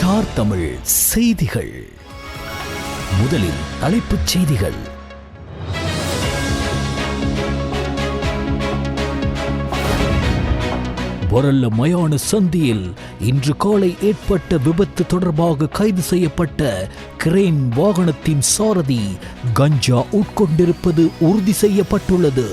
Star Tamil செய்திகள். முதலில் தலைப்புச் செய்திகள். பொரல்ல மயான சந்தியில் இன்று காலை ஏற்பட்ட விபத்து தொடர்பாக கைது செய்யப்பட்ட கிரேன் வாகனத்தின் சாரதி கஞ்சா உட்கொண்டிருப்பது உறுதி செய்யப்பட்டுள்ளது.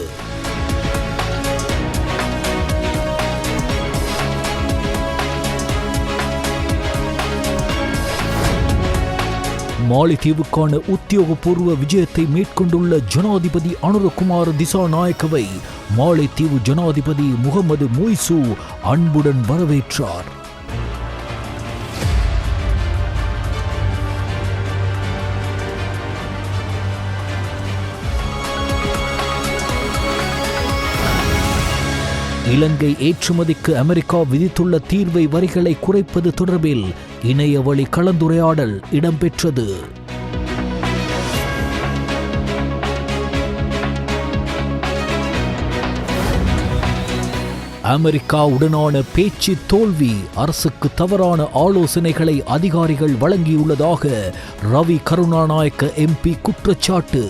மாலைத்தீவுக்கான உத்தியோகபூர்வ விஜயத்தை மேற்கொண்டுள்ள ஜனாதிபதி அனுரகுமார திசாநாயக்கவை மாலைத்தீவு ஜனாதிபதி முகமது மொய்சு அன்புடன் வரவேற்றார். இலங்கை ஏற்றுமதிக்கு அமெரிக்கா விதித்துள்ள தீர்வை வரிகளை குறைப்பது தொடர்பில் இணையவழி கலந்துரையாடல் இடம்பெற்றது. அமெரிக்காவுடனான பேச்சு தோல்வி, அரசுக்கு தவறான ஆலோசனைகளை அதிகாரிகள் வழங்கியுள்ளதாக ரவி கருணாநாயக்க எம்பி குற்றச்சாட்டு.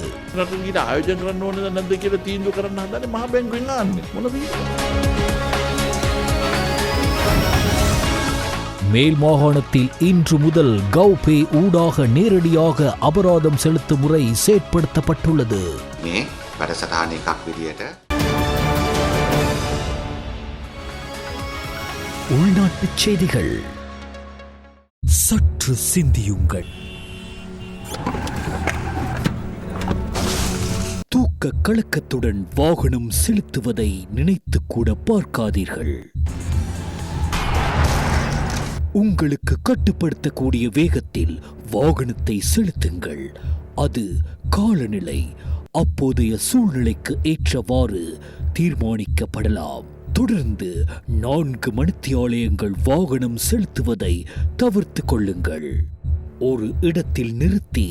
மேல் மாகாணத்தில் இன்று முதல் கௌபே ஊடாக நேரடியாக அபராதம் செலுத்தும் முறை செயற்படுத்தப்பட்டுள்ளது. உள்நாட்டுச் செய்திகள். சற்று சிந்தியுங்கள். தூக்க கலக்கத்துடன் வாகனம் செலுத்துவதை நினைத்து கூட பார்க்காதீர்கள். உங்களுக்கு கட்டுப்படுத்தக்கூடிய வேகத்தில் வாகனத்தை செலுத்துங்கள். அது காலநிலை, அப்போதைய சூழ்நிலைக்கு ஏற்றவாறு தீர்மானிக்கப்படலாம். தொடர்ந்து 4 மணித்தியாலயங்கள் வாகனம் செலுத்துவதை தவிர்த்து கொள்ளுங்கள். ஒரு இடத்தில் நிறுத்தி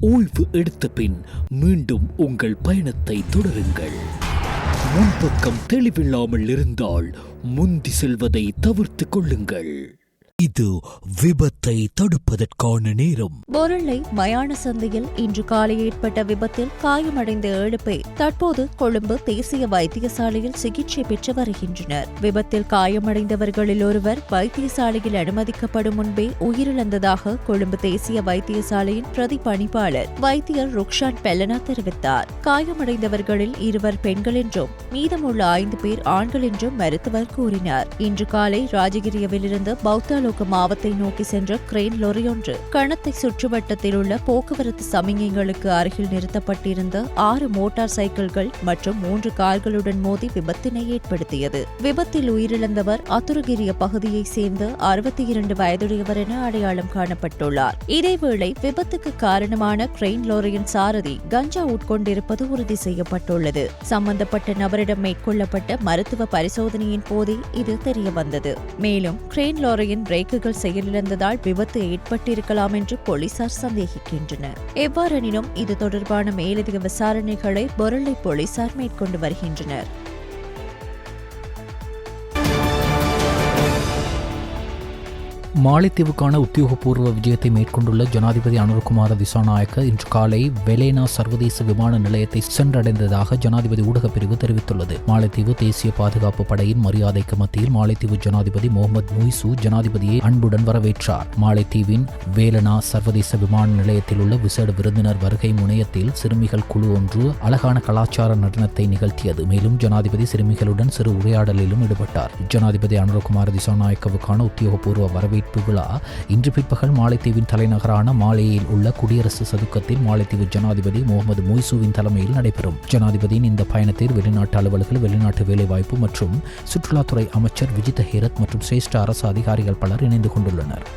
ஓய்வு எடுத்த பின் மீண்டும் உங்கள் பயணத்தை தொடருங்கள். முன்பக்கம் தெளிவில்லாமல் இருந்தால் முந்தி செல்வதை தவிர்த்து கொள்ளுங்கள். இது விபத்தை தடுப்பதற்கான நேரம். பொருளை மயான சந்தையில் இன்று காலை ஏற்பட்ட விபத்தில் காயமடைந்த 7 பேர் தற்போது கொழும்பு தேசிய வைத்தியசாலையில் சிகிச்சை பெற்று வருகின்றனர். விபத்தில் காயமடைந்தவர்களில் ஒருவர் வைத்தியசாலையில் அனுமதிக்கப்படும் முன்பே உயிரிழந்ததாக கொழும்பு தேசிய வைத்தியசாலையின் பிரதி பணிப்பாளர் வைத்தியர் ருக்ஷான் பெல்லனா தெரிவித்தார். காயமடைந்தவர்களில் 2 பெண்கள் என்றும் மீதமுள்ள 5 பேர் ஆண்கள் என்றும் மருத்துவர் கூறினார். இன்று காலை ராஜகிரியவிலிருந்து பௌத்த மாவத்தை நோக்கி சென்ற கிரேன் லொரியொன்று கணத்தை சுற்றுவட்டத்தில் உள்ள போக்குவரத்து சமிகைகளுக்கு அருகில் நிறுத்தப்பட்டிருந்த 6 மோட்டார் சைக்கிள்கள் மற்றும் 3 கார்களுடன் மோதி விபத்தினை ஏற்படுத்தியது. விபத்தில் உயிரிழந்தவர் அத்துருகிரிய பகுதியைச் சேர்ந்த 62 வயதுடையவர் என அடையாளம் காணப்பட்டுள்ளார். இதேவேளை விபத்துக்கு காரணமான கிரேன் லோரியின் சாரதி கஞ்சா உட்கொண்டிருப்பது உறுதி செய்யப்பட்டுள்ளது. சம்பந்தப்பட்ட நபரிடம் மேற்கொள்ளப்பட்ட மருத்துவ பரிசோதனையின் போதே இது தெரியவந்தது. மேலும் கிரேன் லோரியின் பிரேக்குகள் செயலிழந்ததால் விபத்து ஏற்பட்டிருக்கலாம் என்று போலீசார் சந்தேகிக்கின்றனர். எவ்வாறெனினும் இது தொடர்பான மேலதிக விசாரணைகளை பொருளை போலீசார் மேற்கொண்டு வருகின்றனர். மாலைத்தீவுக்கான உத்தியோகபூர்வ விஜயத்தை மேற்கொண்டுள்ள ஜனாதிபதி அனுரகுமார திசாநாயக்க இன்று காலை வெலேனா சர்வதேச விமான நிலையத்தை சென்றடைந்ததாக ஜனாதிபதி ஊடகப் பிரிவு தெரிவித்துள்ளது. மாலைத்தீவு தேசிய பாதுகாப்பு படையின் மரியாதைக்கு மத்தியில் மாலைத்தீவு ஜனாதிபதி முகமது மொய்சு ஜனாதிபதியை அன்புடன் வரவேற்றார். மாலைத்தீவின் வேலனா சர்வதேச விமான நிலையத்தில் உள்ள விசேட விருந்தினர் வருகை முனையத்தில் சிறுமிகள் குழு ஒன்று அழகான கலாச்சார நடனத்தை நிகழ்த்தியது. மேலும் ஜனாதிபதி சிறுமிகளுடன் சிறு உரையாடலிலும் ஈடுபட்டார். ஜனாதிபதி அனுரகுமார திசாநாயக்கவுக்கான உத்தியோகபூர்வ வரவேற்பு விழா இன்று பிற்பகல் மாலைத்தீவின் தலைநகரான மாலேயில் உள்ள குடியரசு சதுக்கத்தில் மாலைத்தீவு ஜனாதிபதி முகமது மொய்சுவின் தலைமையில் நடைபெறும். ஜனாதிபதியின் இந்த பயணத்தில் வெளிநாட்டு அலுவலர்கள், வெளிநாட்டு வேலைவாய்ப்பு மற்றும் சுற்றுலாத்துறை அமைச்சர் விஜித ஹேரத் மற்றும் சிரேஷ்ட அரசு அதிகாரிகள் பலர் இணைந்து கொண்டுள்ளனர்.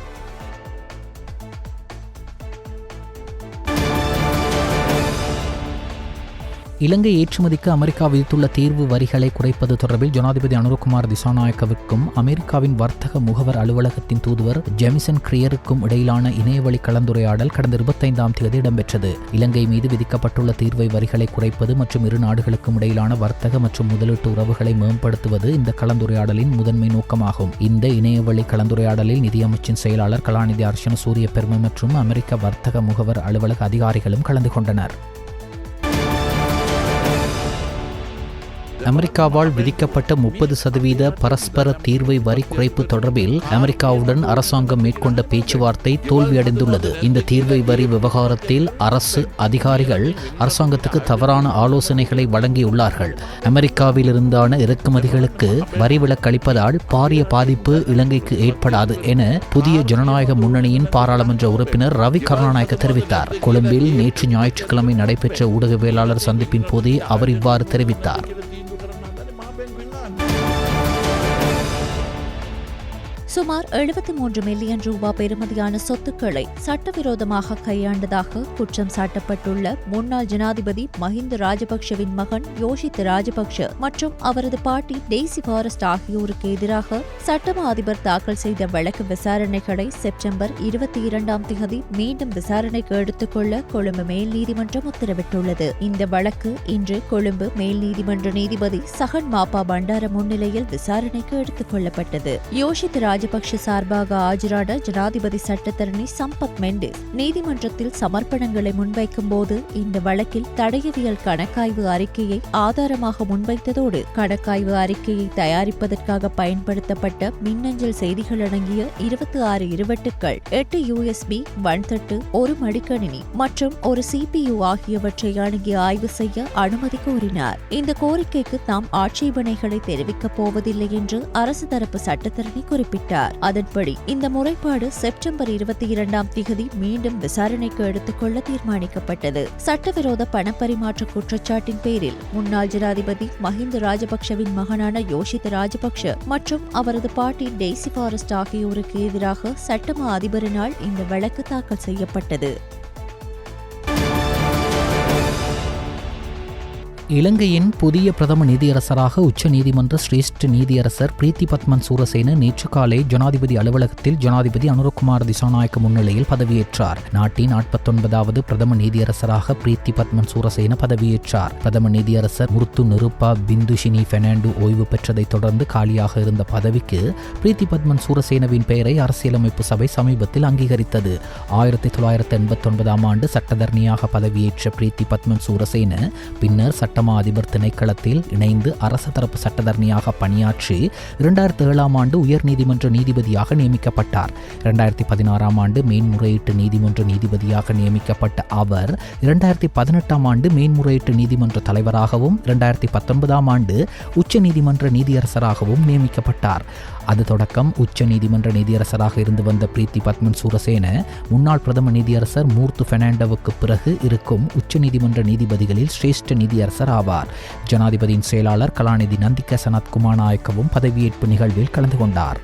இலங்கை ஏற்றுமதிக்கு அமெரிக்கா விதித்துள்ள தீர்வு வரிகளை குறைப்பது தொடர்பில் ஜனாதிபதி அனுரகுமார் திசாநாயக்கவிற்கும் அமெரிக்காவின் வர்த்தக முகவர் அலுவலகத்தின் தூதுவர் ஜெமிசன் கிரியருக்கும் இடையிலான இணையவழி கலந்துரையாடல் கடந்த 25ஆம் தேதி இடம்பெற்றது. இலங்கை மீது விதிக்கப்பட்டுள்ள தீர்வை வரிகளை குறைப்பது மற்றும் இரு நாடுகளுக்கும் இடையிலான வர்த்தக மற்றும் முதலீட்டு உறவுகளை மேம்படுத்துவது இந்த கலந்துரையாடலின் முதன்மை நோக்கமாகும். இந்த இணையவழி கலந்துரையாடலில் நிதியமைச்சின் செயலாளர் கலாநிதி அர்ச்சன சூரிய பெருமை மற்றும் அமெரிக்க வர்த்தக முகவர் அலுவலக அதிகாரிகளும் கலந்து கொண்டனர். அமெரிக்காவால் விதிக்கப்பட்ட 30% பரஸ்பர தீர்வை வரி குறைப்பு தொடர்பில் அமெரிக்காவுடன் அரசாங்கம் மேற்கொண்ட பேச்சுவார்த்தை தோல்வியடைந்துள்ளது. இந்த தீர்வை வரி விவகாரத்தில் அரசு அதிகாரிகள் அரசாங்கத்துக்கு தவறான ஆலோசனைகளை வழங்கியுள்ளார்கள். அமெரிக்காவிலிருந்தான இறக்குமதிகளுக்கு வரி விலக்களிப்பதால் பாரிய பாதிப்பு இலங்கைக்கு ஏற்படாது என புதிய ஜனநாயக முன்னணியின் பாராளுமன்ற உறுப்பினர் ரவி கருணாநாயக்க தெரிவித்தார். கொழும்பில் நேற்று ஞாயிற்றுக்கிழமை நடைபெற்ற ஊடகவியலாளர் சந்திப்பின் போதே அவர் இவ்வாறு தெரிவித்தார். சுமார் 73 மில்லியன் ரூபாய் பெறுமதியான சொத்துக்களை சட்டவிரோதமாக கையாண்டதாக குற்றம் சாட்டப்பட்டுள்ள முன்னாள் ஜனாதிபதி மஹிந்த ராஜபக்ஷவின் மகன் யோஷித் ராஜபக்ஷ மற்றும் அவரது பாட்டி டெய்சி ஃபாரஸ்ட் ஆகியோருக்கு எதிராக சட்டமா அதிபர் தாக்கல் செய்த வழக்கு விசாரணைகளை செப்டம்பர் 22ஆம் தேதி மீண்டும் விசாரணைக்கு எடுத்துக்கொள்ள கொழும்பு மேல் நீதிமன்றம் உத்தரவிட்டுள்ளது. இந்த வழக்கு இன்று கொழும்பு மேல் நீதிமன்ற நீதிபதி சஹன் மாப்பா பண்டார முன்னிலையில் விசாரணைக்கு எடுத்துக் கொள்ளப்பட்டது. யோஷித் ராஜபக்ஷ சார்பாக ஆஜரான ஜனாதிபதி சட்டத்தரணி சம்பத் மெண்டிஸ் நீதிமன்றத்தில் சமர்ப்பணங்களை முன்வைக்கும் போது இந்த வழக்கில் தடயவியல் கணக்காய்வு அறிக்கையை ஆதாரமாக முன்வைத்ததோடு கணக்காய்வு அறிக்கையை தயாரிப்பதற்காக பயன்படுத்தப்பட்ட மின்னஞ்சல் செய்திகள் அடங்கிய 26 இருவட்டுக்கள் 8 USB வன்தட்டு ஒரு மடிக்கணினி மற்றும் ஒரு CPU ஆகியவற்றை அணுகி ஆய்வு செய்ய அனுமதி கோரினார். இந்த கோரிக்கைக்கு தாம் ஆட்சேபனைகளை தெரிவிக்கப் போவதில்லை என்று அரசு தரப்பு சட்டத்தரணி குறிப்பிட்டார். அதன்படி இந்த முறைப்பாடு செப்டம்பர் 22ஆம் தேதி மீண்டும் விசாரணைக்கு எடுத்துக்கொள்ள தீர்மானிக்கப்பட்டது. சட்டவிரோத பணப்பரிமாற்ற குற்றச்சாட்டின் பேரில் முன்னாள் ஜனாதிபதி மஹிந்த ராஜபக்ஷவின் மகனான யோஷித் ராஜபக்ஷ மற்றும் அவரது பாட்டி டெய்சி ஃபாரஸ்ட் ஆகியோருக்கு எதிராக சட்டமா அதிபரினால் இந்த வழக்கு தாக்கல் செய்யப்பட்டது. இலங்கையின் புதிய பிரதம நீதியரசராக உச்ச நீதிமன்ற சிரேஷ்ட நீதியரசர் பிரீத்தி பத்மன் சூரசேன நேற்று காலை ஜனாதிபதி அலுவலகத்தில் ஜனாதிபதி அனுரகுமார் திசாநாயக்க முன்னிலையில் பதவியேற்றார். நாட்டின் 49வது பிரதம நீதியரசராக பிரீத்தி பத்மன் சூரசேன பதவியேற்றார். பிரதம நீதியரசர் முருத்து நிருப்பா பிந்துஷினி பெர்னாண்டோ ஓய்வு பெற்றதைத் தொடர்ந்து காலியாக இருந்த பதவிக்கு பிரீத்தி பத்மன் சூரசேனவின் பெயரை அரசியலமைப்பு சபை சமீபத்தில் அங்கீகரித்தது. 1989ஆம் ஆண்டு சட்டத்தரணியாக பதவியேற்ற பிரீத்தி பத்மன் சூரசேன பின்னர் சட்டமா அதிபர் திணைக்களத்தில் இணைந்து அரசு தரப்பு சட்டத்தரணியாக பணியாற்றி 2007ஆம் ஆண்டு உயர் நீதிமன்ற நீதிபதியாக நியமிக்கப்பட்டார். 2016ஆம் ஆண்டு மேன்முறையீட்டு நீதிமன்ற நீதிபதியாக நியமிக்கப்பட்ட அவர் 2018ஆம் ஆண்டு மேன்முறையீட்டு நீதிமன்ற தலைவராகவும் 2019ஆம் ஆண்டு உச்ச நீதிமன்ற நீதியரசராகவும் நியமிக்கப்பட்டார். அது தொடக்கம் உச்ச நீதிமன்ற நீதியரசராக இருந்து வந்த பிரீத்தி பத்மன் சூரசேன முன்னாள் பிரதம நீதியரசர் மூர்த்து பெர்னாண்டோவுக்கு பிறகு இருக்கும் உச்ச நீதிமன்ற நீதிபதிகளில் சிரேஷ்ட நீதியரசர் ஆவார். ஜனாதிபதியின் செயலாளர் கலாநிதி நந்திக சனத் குமாரநாயக்கவும் பதவியேற்பு நிகழ்வில் கலந்து கொண்டார்.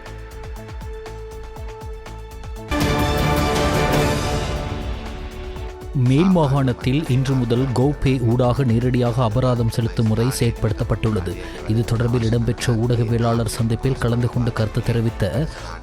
மேல் மாகாணத்தில் இன்று முதல் GoPay ஊடாக நேரடியாக அபராதம் செலுத்தும் முறை செயற்படுத்தப்பட்டுள்ளது. இது தொடர்பில் இடம்பெற்ற ஊடகவியலாளர் சந்திப்பில் கலந்து கொண்டு கருத்து தெரிவித்த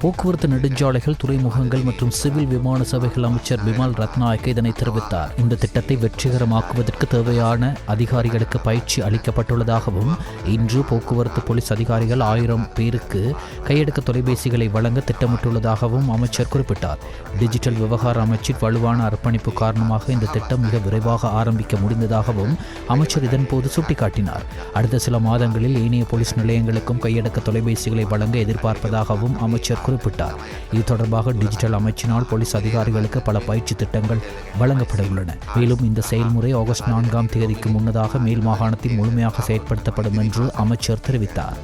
போக்குவரத்து நெடுஞ்சாலைகள் துறைமுகங்கள் மற்றும் சிவில் விமான சேவைகள் அமைச்சர் பிமல் ரத்நாயக்க இதனை தெரிவித்தார். இந்த திட்டத்தை வெற்றிகரமாக்குவதற்கு தேவையான அதிகாரிகளுக்கு பயிற்சி அளிக்கப்பட்டுள்ளதாகவும் இன்று போக்குவரத்து போலீஸ் அதிகாரிகள் 1000 பேருக்கு கையடக்க தொலைபேசிகளை வழங்க திட்டமிட்டுள்ளதாகவும் அமைச்சர் குறிப்பிட்டார். டிஜிட்டல் விவகார அமைச்சின் வலுவான அர்ப்பணிப்பு காரணமாக இந்த திட்டம் மிக விரைவாக ஆரம்பிக்க முடிந்ததாகவும் அமைச்சர் இதன்போது சுட்டிக்காட்டினார். அடுத்த சில மாதங்களில் ஏனைய போலீஸ் நிலையங்களுக்கும் கையடக்க தொலைபேசிகளை வழங்க எதிர்பார்ப்பதாகவும் அமைச்சர் குறிப்பிட்டார். இது தொடர்பாக டிஜிட்டல் அமைச்சினால் போலீஸ் அதிகாரிகளுக்கு பல பயிற்சி திட்டங்கள் வழங்கப்பட உள்ளன. மேலும் இந்த செயல்முறை ஆகஸ்ட் 4ஆம் தேதிக்கு முன்னதாக மேல் மாகாணத்தில் முழுமையாக செயற்படுத்தப்படும் என்று அமைச்சர் தெரிவித்தார்.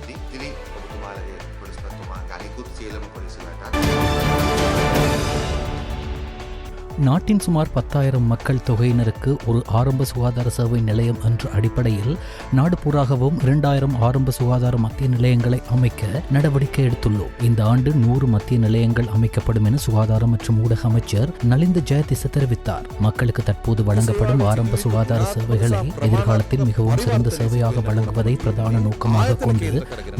நாட்டின் சுமார் 10,000 மக்கள் தொகையினருக்கு ஒரு ஆரம்ப சுகாதார சேவை நிலையம் என்ற அடிப்படையில் நாடு பூராகவும் 2,000 ஆரம்ப சுகாதார மத்திய நிலையங்களை அமைக்க நடவடிக்கை எடுத்துள்ளோம். இந்த ஆண்டு 100 மத்திய நிலையங்கள் அமைக்கப்படும் என சுகாதார மற்றும் ஊடக அமைச்சர் நலிந்த ஜெயதிச தெரிவித்தார். மக்களுக்கு தற்போது வழங்கப்படும் ஆரம்ப சுகாதார சேவைகளை எதிர்காலத்தில் மிகவும் சிறந்த சேவையாக வழங்குவதை பிரதான நோக்கமாக கொண்டு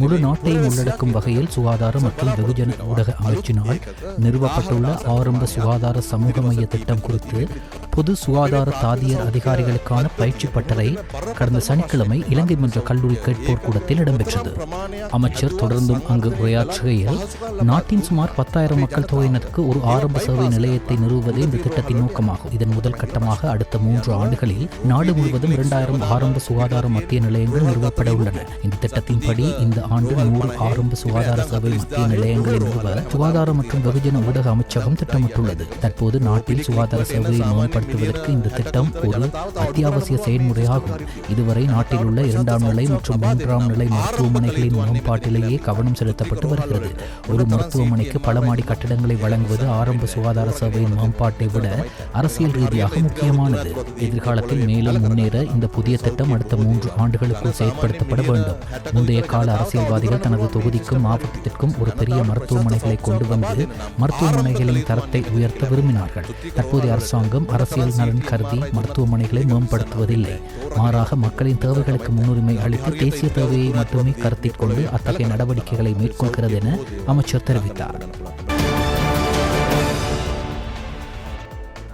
முழு நாட்டையும் உள்ளடக்கும் வகையில் சுகாதார மற்றும் வெகுஜன ஊடக அமைச்சினால் நிறுவப்பட்டுள்ள ஆரம்ப சுகாதார சமூக மைய திட்டம் குறித்து பொது சுகாதார தாதியர் அதிகாரிகளுக்கான பயிற்சி பட்டறை கடந்த சனிக்கிழமை இலங்கை மன்ற கல்லூரி கேட்போர் கூடத்தில் இடம்பெற்றது. அமைச்சர் தொடர்ந்தும் அங்கு உரையாற்றுகையில், நாட்டின் சுமார் 10,000 மக்கள் தொகையினருக்கு ஒரு ஆரம்ப சேவை நிலையத்தை நிறுவுவதே இந்த திட்டத்தின் நோக்கமாகும். இதன் முதல் கட்டமாக அடுத்த 3 ஆண்டுகளில் நாடு முழுவதும் 2,000 ஆரம்ப சுகாதார மத்திய நிலையங்கள் நிறுவப்பட உள்ளன. இந்த திட்டத்தின்படி இந்த ஆண்டு 100 ஆரம்ப சுகாதார சேவை மத்திய நிலையங்களை நிறுவ சுகாதார மற்றும் வெகுஜன ஊடக அமைச்சகம் திட்டமிட்டுள்ளது. தற்போது நாட்டில் சுகாதார சேவையை மேம்படுத்துவதற்கு இந்த திட்டம் ஒரு அத்தியாவசிய செயல்முறையாகும். இதுவரை நாட்டில் உள்ள 2ஆம் நிலை மற்றும் 3ஆம் நிலை மருத்துவமனைகளின் மேம்பாட்டிலேயே கவனம் செலுத்தப்பட்டு வருகிறது. ஒரு மருத்துவமனைக்கு பல மாடி கட்டிடங்களை வழங்குவது ஆரம்ப சுகாதார சேவையின் மேம்பாட்டை விட அரசியல் ரீதியாக முக்கியமானது. எதிர்காலத்தில் மேலும் முன்னேற இந்த புதிய திட்டம் அடுத்த 3 ஆண்டுகளுக்குள் செயற்படுத்தப்பட வேண்டும். முந்தைய கால அரசியல்வாதிகள் தனது தொகுதிக்கும் மாவட்டத்திற்கும் ஒரு பெரிய மருத்துவமனைகளை கொண்டு வந்து மருத்துவமனைகளின் தரத்தை உயர்த்த விரும்பினார்கள். தற்போதைய அரசாங்கம் அரசியல் நலன் கருதி மருத்துவமனைகளை மேம்படுத்துவதில்லை. மாறாக மக்களின் தேவைகளுக்கு முன்னுரிமை அளித்து தேசிய தேவையை மட்டுமே கருத்தில் கொண்டு அத்தகைய நடவடிக்கைகளை மேற்கொள்கிறது என அமைச்சர் தெரிவித்தார்.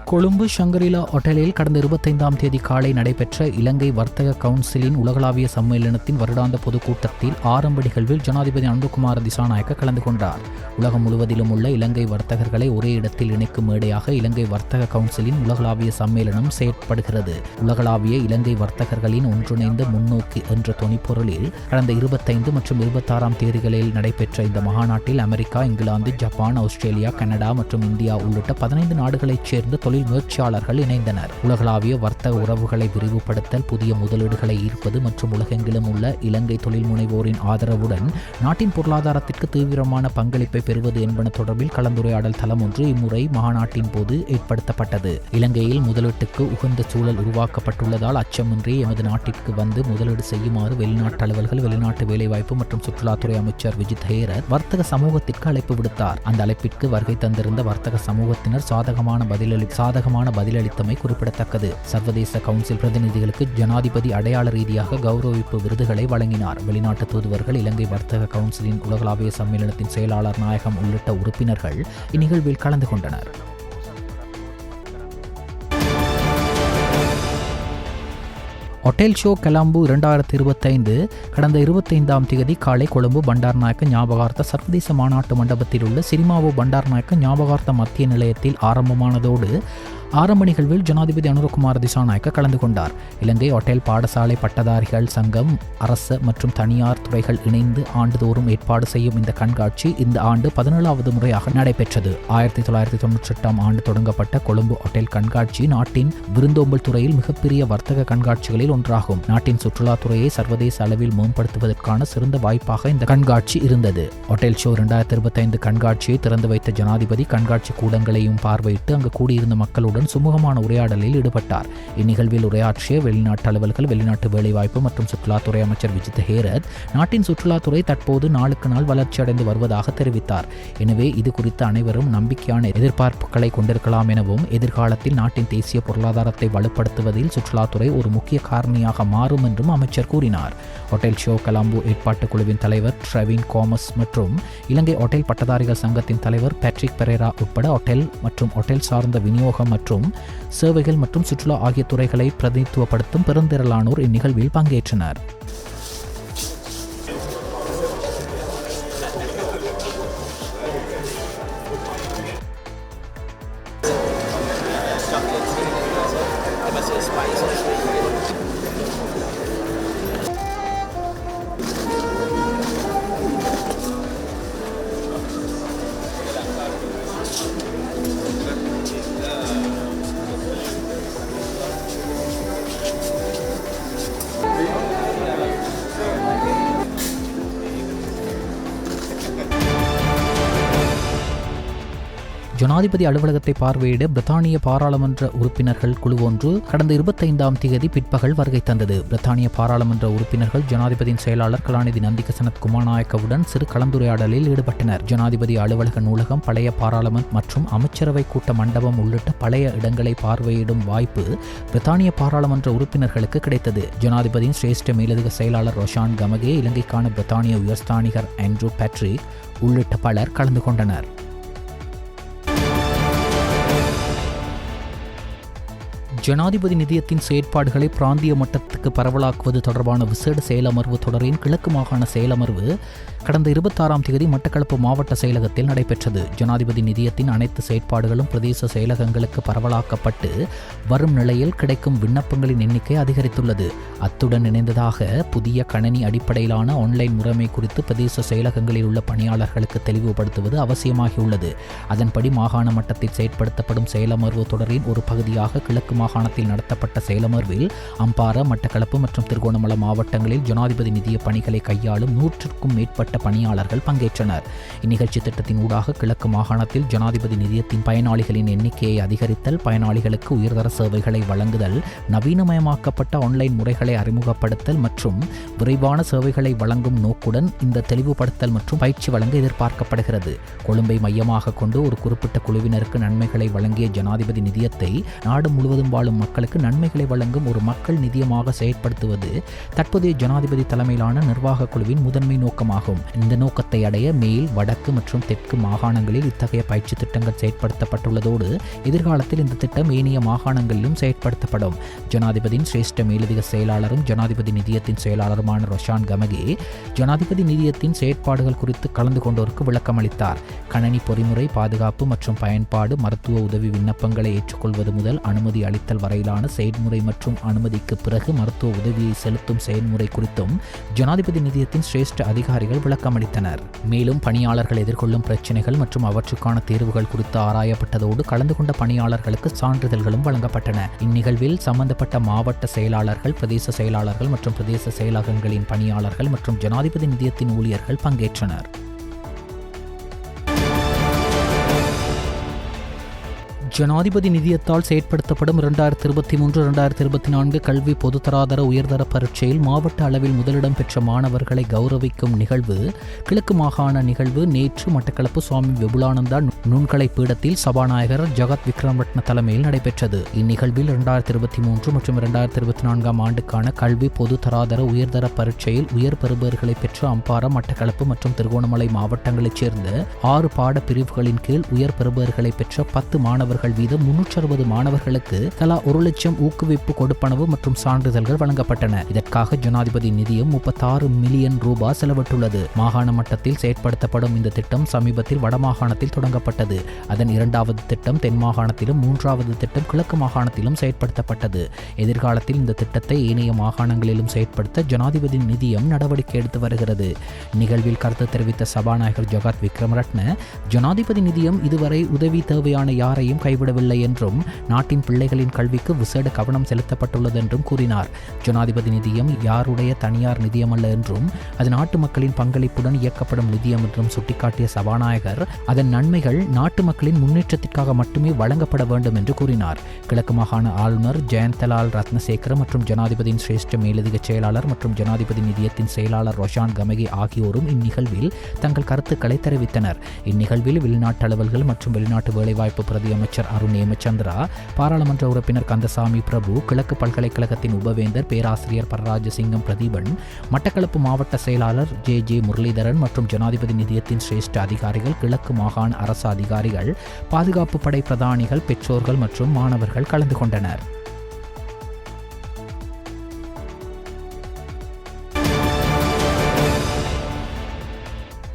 கொழும்பு ஷங்கரிலா ஹோட்டலில் கடந்த 25ஆம் தேதி காலை நடைபெற்ற இலங்கை வர்த்தக கவுன்சிலின் உலகளாவிய சம்மேளனத்தின் வருடாந்த பொதுக்கூட்டத்தில் ஆரம்ப நிகழ்வில் ஜனாதிபதி அனுரகுமார திசாநாயக்க கலந்து கொண்டார். உலகம் முழுவதிலும் உள்ள இலங்கை வர்த்தகர்களை ஒரே இடத்தில் இணைக்கும் மேடையாக இலங்கை வர்த்தக கவுன்சிலின் உலகளாவிய சம்மேளனம் செயற்படுகிறது. உலகளாவிய இலங்கை வர்த்தகர்களின் ஒன்றிணைந்த முன்னோக்கி என்ற தொனிப்பொருளில் கடந்த 25 மற்றும் 26ஆம் தேதிகளில் நடைபெற்ற இந்த மகாநாட்டில் America, England, Japan, Australia, Canada மற்றும் இந்தியா உள்ளிட்ட 15 நாடுகளைச் சேர்ந்த தொழில் முயற்சியாளர்கள் இணைந்தனர். உலகளாவிய வர்த்தக உறவுகளை விரிவுபடுத்தல், புதிய முதலீடுகளை ஈர்ப்பது மற்றும் உலகெங்கிலும் உள்ள இலங்கை தொழில் முனைவோரின் ஆதரவுடன் நாட்டின் பொருளாதாரத்திற்கு தீவிரமான பங்களிப்பை பெறுவது என்பன தொடர்பில் கலந்துரையாடல் தளம் ஒன்று இம்முறை மாநாட்டின் போது ஏற்படுத்தப்பட்டது. இலங்கையில் முதலீட்டுக்கு உகந்த சூழல் உருவாக்கப்பட்டுள்ளதால் அச்சமின்றி எமது நாட்டிற்கு வந்து முதலீடு செய்யுமாறு வெளிநாட்டு அலுவல்கள், வெளிநாட்டு வேலைவாய்ப்பு மற்றும் சுற்றுலாத்துறை அமைச்சர் விஜித் ஹேரத் வர்த்தக சமூகத்திற்கு அழைப்பு விடுத்தார். அந்த அழைப்பிற்கு வருகை தந்திருந்த வர்த்தக சமூகத்தினர் சாதகமான பதிலளித்தமை குறிப்பிடத்தக்கது. சர்வதேச கவுன்சில் பிரதிநிதிகளுக்கு ஜனாதிபதி அடையாள ரீதியாக கௌரவிப்பு விருதுகளை வழங்கினார். வெளிநாட்டு தூதுவர்கள், இலங்கை வர்த்தக கவுன்சிலின் உலகளாவிய சம்மேளனத்தின் செயலாளர் நாயகம் உள்ளிட்ட உறுப்பினர்கள் இந்நிகழ்வில் கலந்து கொண்டனர். ஹோட்டல் ஷோ கொலம்பு 2025 கடந்த 25ஆம் தேதி காலை கொழும்பு பண்டார்நாயக்க ஞாபகார்த்த சர்வதேச மாநாட்டு மண்டபத்தில் உள்ள சிரிமாவோ பண்டார்நாயக்க ஞாபகார்த்த மத்திய நிலையத்தில் ஆரம்பமானதோடு ஆரம்ப நிகழ்வில் ஜனாதிபதி அனுரகுமார திசாநாயக்க கலந்து கொண்டார். இலங்கை ஹோட்டல் பாடசாலை பட்டதாரிகள் சங்கம், அரசு மற்றும் தனியார் துறைகள் இணைந்து ஆண்டுதோறும் ஏற்பாடு செய்யும் இந்த கண்காட்சி இந்த ஆண்டு 17வது முறையாக நடைபெற்றது. 1998ஆம் ஆண்டு தொடங்கப்பட்ட கொழும்பு ஹோட்டல் கண்காட்சி நாட்டின் விருந்தோம்பல் துறையில் மிகப்பெரிய வர்த்தக கண்காட்சிகளில் ஒன்றாகும். நாட்டின் சுற்றுலாத்துறையை சர்வதேச அளவில் மேம்படுத்துவதற்கான சிறந்த வாய்ப்பாக இந்த கண்காட்சி இருந்தது. ஹோட்டல் ஷோ 2025 கண்காட்சியை திறந்து வைத்த ஜனாதிபதி கண்காட்சி கூடங்களையும் பார்வையிட்டு அங்கு கூடியிருந்த மக்களுடன் சுமூகமான உரையாடலில் ஈடுபட்டார். இந்நிகழ்வில் உரையாற்றிய வெளிநாட்டு அலுவல்கள், வெளிநாட்டு வேலைவாய்ப்பு மற்றும் சுற்றுலாத்துறை அமைச்சர் விஜித் ஹேரத் நாட்டின் சுற்றுலாத்துறை தற்போது நாளுக்கு நாள் வளர்ச்சியடைந்து வருவதாக தெரிவித்தார். எனவே இது குறித்து அனைவரும் நம்பிக்கையான எதிர்பார்ப்புகளை கொண்டிருக்கலாம் எனவும் எதிர்காலத்தில் நாட்டின் தேசிய பொருளாதாரத்தை வலுப்படுத்துவதில் சுற்றுலாத்துறை ஒரு முக்கிய காரணியாக மாறும் என்றும் அமைச்சர் கூறினார். ஹோட்டல் ஷோ கொலம்பு ஏற்பாட்டுக் குழுவின் தலைவர் ட்ரெவின் கோமஸ் மற்றும் இலங்கை ஹோட்டல் பட்டதாரிகள் சங்கத்தின் தலைவர் பேட்ரிக் பெரேரா உட்பட ஹோட்டல் மற்றும் ஹோட்டல் சார்ந்த விநியோகம் மற்றும் சேவைகள் மற்றும் சுற்றுலா ஆகிய துறைகளை பிரதிநிதித்துவப்படுத்தும் பெருந்திரளானோர் இந்நிகழ்வில் பங்கேற்றனர். ஜனாதிபதி அலுவலகத்தை பார்வையிட பிரித்தானிய பாராளுமன்ற உறுப்பினர்கள் குழு ஒன்று கடந்த 25ஆம் தேதி பிற்பகல் வருகை தந்தது. பிரித்தானிய பாராளுமன்ற உறுப்பினர்கள் ஜனாதிபதியின் செயலாளர் கலாநிதி நந்திக சனத் குமாரநாயக்கவுடன் சிறு கலந்துரையாடலில் ஈடுபட்டனர். ஜனாதிபதி அலுவலக நூலகம், பழைய பாராளுமன்ற மற்றும் அமைச்சரவை கூட்ட மண்டபம் உள்ளிட்ட பழைய இடங்களை பார்வையிடும் வாய்ப்பு பிரித்தானிய பாராளுமன்ற உறுப்பினர்களுக்கு கிடைத்தது. ஜனாதிபதியின் சிரேஷ்ட மேலதிக செயலாளர் ரொஷான் கமகே, இலங்கைக்கான பிரித்தானிய உயர்ஸ்தானிகர் ஆண்ட்ரூ பேட்ரிக் உள்ளிட்ட பலர் கலந்து கொண்டனர். ஜனாதிபதி நிதியத்தின் செயற்பாடுகளை பிராந்திய மட்டத்துக்கு பரவலாக்குவது தொடர்பான விசேட செயலமர்வு தொடரின் கிழக்கு மாகாண செயலமர்வு கடந்த 26ஆம் தேதி மட்டக்களப்பு மாவட்ட செயலகத்தில் நடைபெற்றது. ஜனாதிபதி நிதியத்தின் அனைத்து செயற்பாடுகளும் பிரதேச செயலகங்களுக்கு பரவலாக்கப்பட்டு வரும் நிலையில் கிடைக்கும் விண்ணப்பங்களின் எண்ணிக்கை அதிகரித்துள்ளது. அத்துடன் இணைந்ததாக புதிய கணனி அடிப்படையிலான ஆன்லைன் முறைமை குறித்து பிரதேச செயலகங்களில் உள்ள பணியாளர்களுக்கு தெளிவுபடுத்துவது அவசியமாகியுள்ளது. அதன்படி மாகாண மட்டத்தில் செயற்படுத்தப்படும் செயலமர்வு தொடரின் ஒரு பகுதியாக கிழக்கு மாகாணத்தில் நடத்தப்பட்ட செயலமர்வில் அம்பார, மட்டக்களப்பு மற்றும் திருகோணமலை மாவட்டங்களில் ஜனாதிபதி நிதிய பணிகளை கையாளும் 100க்கும் மேற்பட்ட பணியாளர்கள் பங்கேற்றனர். இந்நிகழ்ச்சி திட்டத்தின் ஊடாக கிழக்கு மாகாணத்தில் ஜனாதிபதி நிதியத்தின் பயனாளிகளின் எண்ணிக்கையை அதிகரித்தல், பயனாளிகளுக்கு உயர்தர சேவைகளை வழங்குதல், நவீனமயமாக்கப்பட்ட ஆன்லைன் முறைகளை அறிமுகப்படுத்தல் மற்றும் விரைவான சேவைகளை வழங்கும் நோக்குடன் இந்த தெளிவுபடுத்தல் மற்றும் பயிற்சி வழங்க எதிர்பார்க்கப்படுகிறது. கொழும்பை மையமாக கொண்டு ஒரு குறிப்பிட்ட குழுவினருக்கு நன்மைகளை வழங்கிய ஜனாதிபதி நிதியத்தை நாடு முழுவதும் வாழும் மக்களுக்கு நன்மைகளை வழங்கும் ஒரு மக்கள் நிதியமாக செயற்படுத்துவது தற்போதைய ஜனாதிபதி தலைமையிலான நிர்வாக குழுவின் முதன்மை நோக்கமாகும். இந்த நோக்கத்தை அடைய மேல், வடக்கு மற்றும் தெற்கு மாகாணங்களில் இத்தகைய பயிற்சி திட்டங்கள் செயற்படுத்தப்பட்டுள்ளதோடு எதிர்காலத்தில் இந்த திட்டம் ஏனைய மாகாணங்களிலும் செயற்படுத்தப்படும். ஜனாதிபதியின் சிரேஷ்ட மேலதிக செயலாளரும் ஜனாதிபதி நிதியத்தின் செயலாளருமான ரொஷான் கமகே ஜனாதிபதி நிதியத்தின் செயற்பாடுகள் குறித்து கலந்து கொண்டோருக்கு விளக்கமளித்தார். கணனி பொறிமுறை, பாதுகாப்பு மற்றும் பயன்பாடு, மருத்துவ உதவி விண்ணப்பங்களை ஏற்றுக்கொள்வது முதல் அனுமதி அளித்தல் வரையிலான செயல்முறை மற்றும் அனுமதிக்கு பிறகு மருத்துவ உதவியை செலுத்தும் செயல்முறை குறித்தும் ஜனாதிபதி நிதியத்தின் சிரேஷ்ட அதிகாரிகள் விளக்கமளித்தனர். மேலும் பணியாளர்கள் எதிர்கொள்ளும் பிரச்சினைகள் மற்றும் அவற்றுக்கான தீர்வுகள் குறித்து ஆராயப்பட்டதோடு கலந்து கொண்ட பணியாளர்களுக்கு சான்றிதழ்களும் வழங்கப்பட்டன. இந்நிகழ்வில் சம்பந்தப்பட்ட மாவட்ட செயலாளர்கள், பிரதேச செயலாளர்கள் மற்றும் பிரதேச செயலகங்களின் பணியாளர்கள் மற்றும் ஜனாதிபதி நிதியத்தின் ஊழியர்கள் பங்கேற்றனர். ஜனாதிபதி நிதியத்தால் செயற்படுத்தப்படும் 2023-2024 கல்வி பொதுத்தராதர உயர்தர பரீட்சையில் மாவட்ட அளவில் முதலிடம் பெற்ற மாணவர்களை கௌரவிக்கும் நிகழ்வு கிழக்கு மாகாண நிகழ்வு நேற்று மட்டக்களப்பு சுவாமி விபுலானந்தா நுண்கலை பீடத்தில் சபாநாயகர் ஜகத் விக்ரமரட்ன தலைமையில் நடைபெற்றது. இந்நிகழ்வில் 2023 மற்றும் 2024 ஆண்டுக்கான கல்வி பொதுத்தராதர உயர்தர பரீட்சையில் உயர் பெறுபவர்களை பெற்ற அம்பாறை, மட்டக்களப்பு மற்றும் திருகோணமலை மாவட்டங்களைச் சேர்ந்த 6 பாட பிரிவுகளின் கீழ் உயர் பெறுபவர்களை பெற்ற 10 மாணவர்கள் வீதம் 360 மாணவர்களுக்கு தலா 1 லட்சம் ஊக்குவிப்பு கொடுப்பனவு மற்றும் சான்றிதழ்கள் வழங்கப்பட்டன. இதற்காக ஜனாதிபதி நிதியம் 36 மில்லியன் ரூபாய் செலவிட்டுள்ளது. மாகாண மட்டத்தில் செயற்படுத்தப்படும் இந்த திட்டம் சமீபத்தில் வடமாகாணத்தில் தொடங்கப்பட்டது. அதன் 2வது திட்டம் தென் மாகாணத்திலும் 3வது திட்டம் கிழக்கு மாகாணத்திலும் செயற்படுத்தப்பட்டது. எதிர்காலத்தில் இந்த திட்டத்தை ஏனைய மாகாணங்களிலும் செயற்படுத்த ஜனாதிபதி நிதியம் நடவடிக்கை எடுத்து வருகிறது. நிகழ்வில் கருத்து தெரிவித்த சபாநாயகர் ஜகத் விக்ரமரட்ன, ஜனாதிபதி நிதியம் இதுவரை உதவி தேவையான யாரையும் கைவிடவில்லை என்றும் நாட்டின் பிள்ளைகளின் கல்விக்கு விசேட கவனம் செலுத்தப்பட்டுள்ளது என்றும் கூறினார். ஜனாதிபதி நிதியம் யாருடைய தனியார் நிதியமல்ல என்றும் அது நாட்டு மக்களின் பங்களிப்புடன் இயக்கப்படும் நிதியம் என்றும் சுட்டிக்காட்டிய சபாநாயகர், அதன் நன்மைகள் நாட்டு மக்களின் முன்னேற்றத்திற்காக மட்டுமே வழங்கப்பட வேண்டும் என்று கூறினார். கிழக்கு மாகாண ஆளுநர் ஜெயந்தலால் ரத்னசேகர மற்றும் ஜனாதிபதியின் சிரேஷ்ட மேலதிக செயலாளர் மற்றும் ஜனாதிபதி நிதியத்தின் செயலாளர் ரொஷான் கமகே ஆகியோரும் இந்நிகழ்வில் தங்கள் கருத்துக்களை தெரிவித்தனர். இந்நிகழ்வில் வெளிநாட்டு அலுவல்கள் மற்றும் வெளிநாட்டு வேலைவாய்ப்பு பிரதி அமைச்சர் அருண் ஏமச்சந்திரா, பாராளுமன்ற உறுப்பினர் கந்தசாமி பிரபு, கிழக்கு பல்கலைக்கழகத்தின் உபவேந்தர் பேராசிரியர் பரராஜசிங்கம் பிரதீபன், மட்டக்களப்பு மாவட்ட செயலாளர் ஜே முரளிதரன் மற்றும் ஜனாதிபதி நிதியத்தின் சிரேஷ்ட அதிகாரிகள், கிழக்கு மாகாண அரசு அதிகாரிகள், பாதுகாப்பு படை பிரதானிகள், பெற்றோர்கள் மற்றும் மாணவர்கள் கலந்து கொண்டனர்.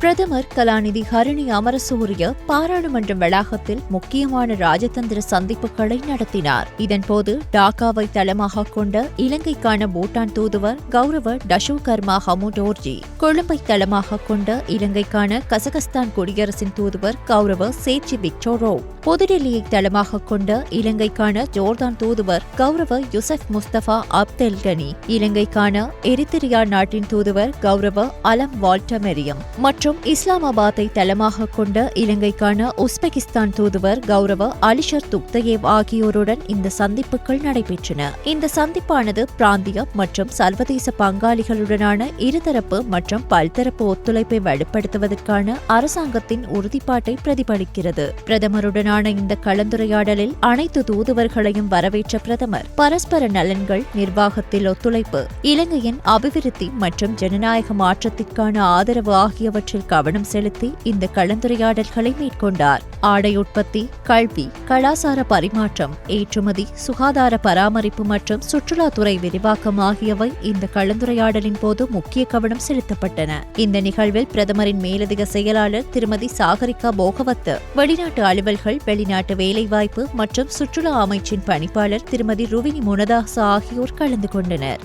பிரதமர் கலாநிதி ஹரணி அமரசூரிய பாராளுமன்ற வளாகத்தில் முக்கியமான ராஜதந்திர சந்திப்புகளை நடத்தினார். இதன்போது டாக்காவை தளமாக கொண்ட இலங்கைக்கான பூட்டான் தூதுவர் கௌரவ டஷோகர்மா ஹமுடோர்ஜி, கொழும்பை தளமாக கொண்ட இலங்கைக்கான கசகஸ்தான் குடியரசின் தூதுவர் கௌரவ சேச்சி விக்டோரோ, புதுடில்லியை தளமாக கொண்ட இலங்கைக்கான ஜோர்தான் தூதுவர் கௌரவ யுசப் முஸ்தபா அப்தெல் கனி, இலங்கைக்கான எரித்திரியா நாட்டின் தூதுவர் கௌரவ அலம் வால்டர் மெரியம் மற்றும் இஸ்லாமாபாத்தை தளமாக கொண்ட இலங்கைக்கான உஸ்பெகிஸ்தான் தூதுவர் கௌரவ அலிஷர் துக்தயேவ் ஆகியோருடன் இந்த சந்திப்புகள் நடைபெற்றன. இந்த சந்திப்பானது பிராந்திய மற்றும் சர்வதேச பங்காளிகளுடனான இருதரப்பு மற்றும் பல்தரப்பு ஒத்துழைப்பை வலுப்படுத்துவதற்கான அரசாங்கத்தின் உறுதிப்பாட்டை பிரதிபலிக்கிறது. பிரதமருடனான இந்த கலந்துரையாடலில் அனைத்து தூதுவர்களையும் வரவேற்ற பிரதமர் பரஸ்பர நலன்கள், நிர்வாகத்தில் ஒத்துழைப்பு, இலங்கையின் அபிவிருத்தி மற்றும் ஜனநாயக மாற்றத்திற்கான ஆதரவு ஆகியவற்றில் கவனம் செலுத்தி இந்த கலந்துரையாடல்களை மேற்கொண்டார். ஆடை உற்பத்தி, கல்வி, கலாசார பரிமாற்றம், ஏற்றுமதி, சுகாதார பராமரிப்பு மற்றும் சுற்றுலாத்துறை விரிவாக்கம் ஆகியவை இந்த கலந்துரையாடலின் போது முக்கிய கவனம் செலுத்தப்பட்டன. இந்த நிகழ்வில் பிரதமரின் மேலதிக செயலாளர் திருமதி சாகரிகா போகவத், வெளிநாட்டு அலுவல்கள், வெளிநாட்டு வேலைவாய்ப்பு மற்றும் சுற்றுலா அமைச்சின் பணிப்பாளர் திருமதி ருவினி முனதாஸ் ஆகியோர் கலந்து கொண்டனர்.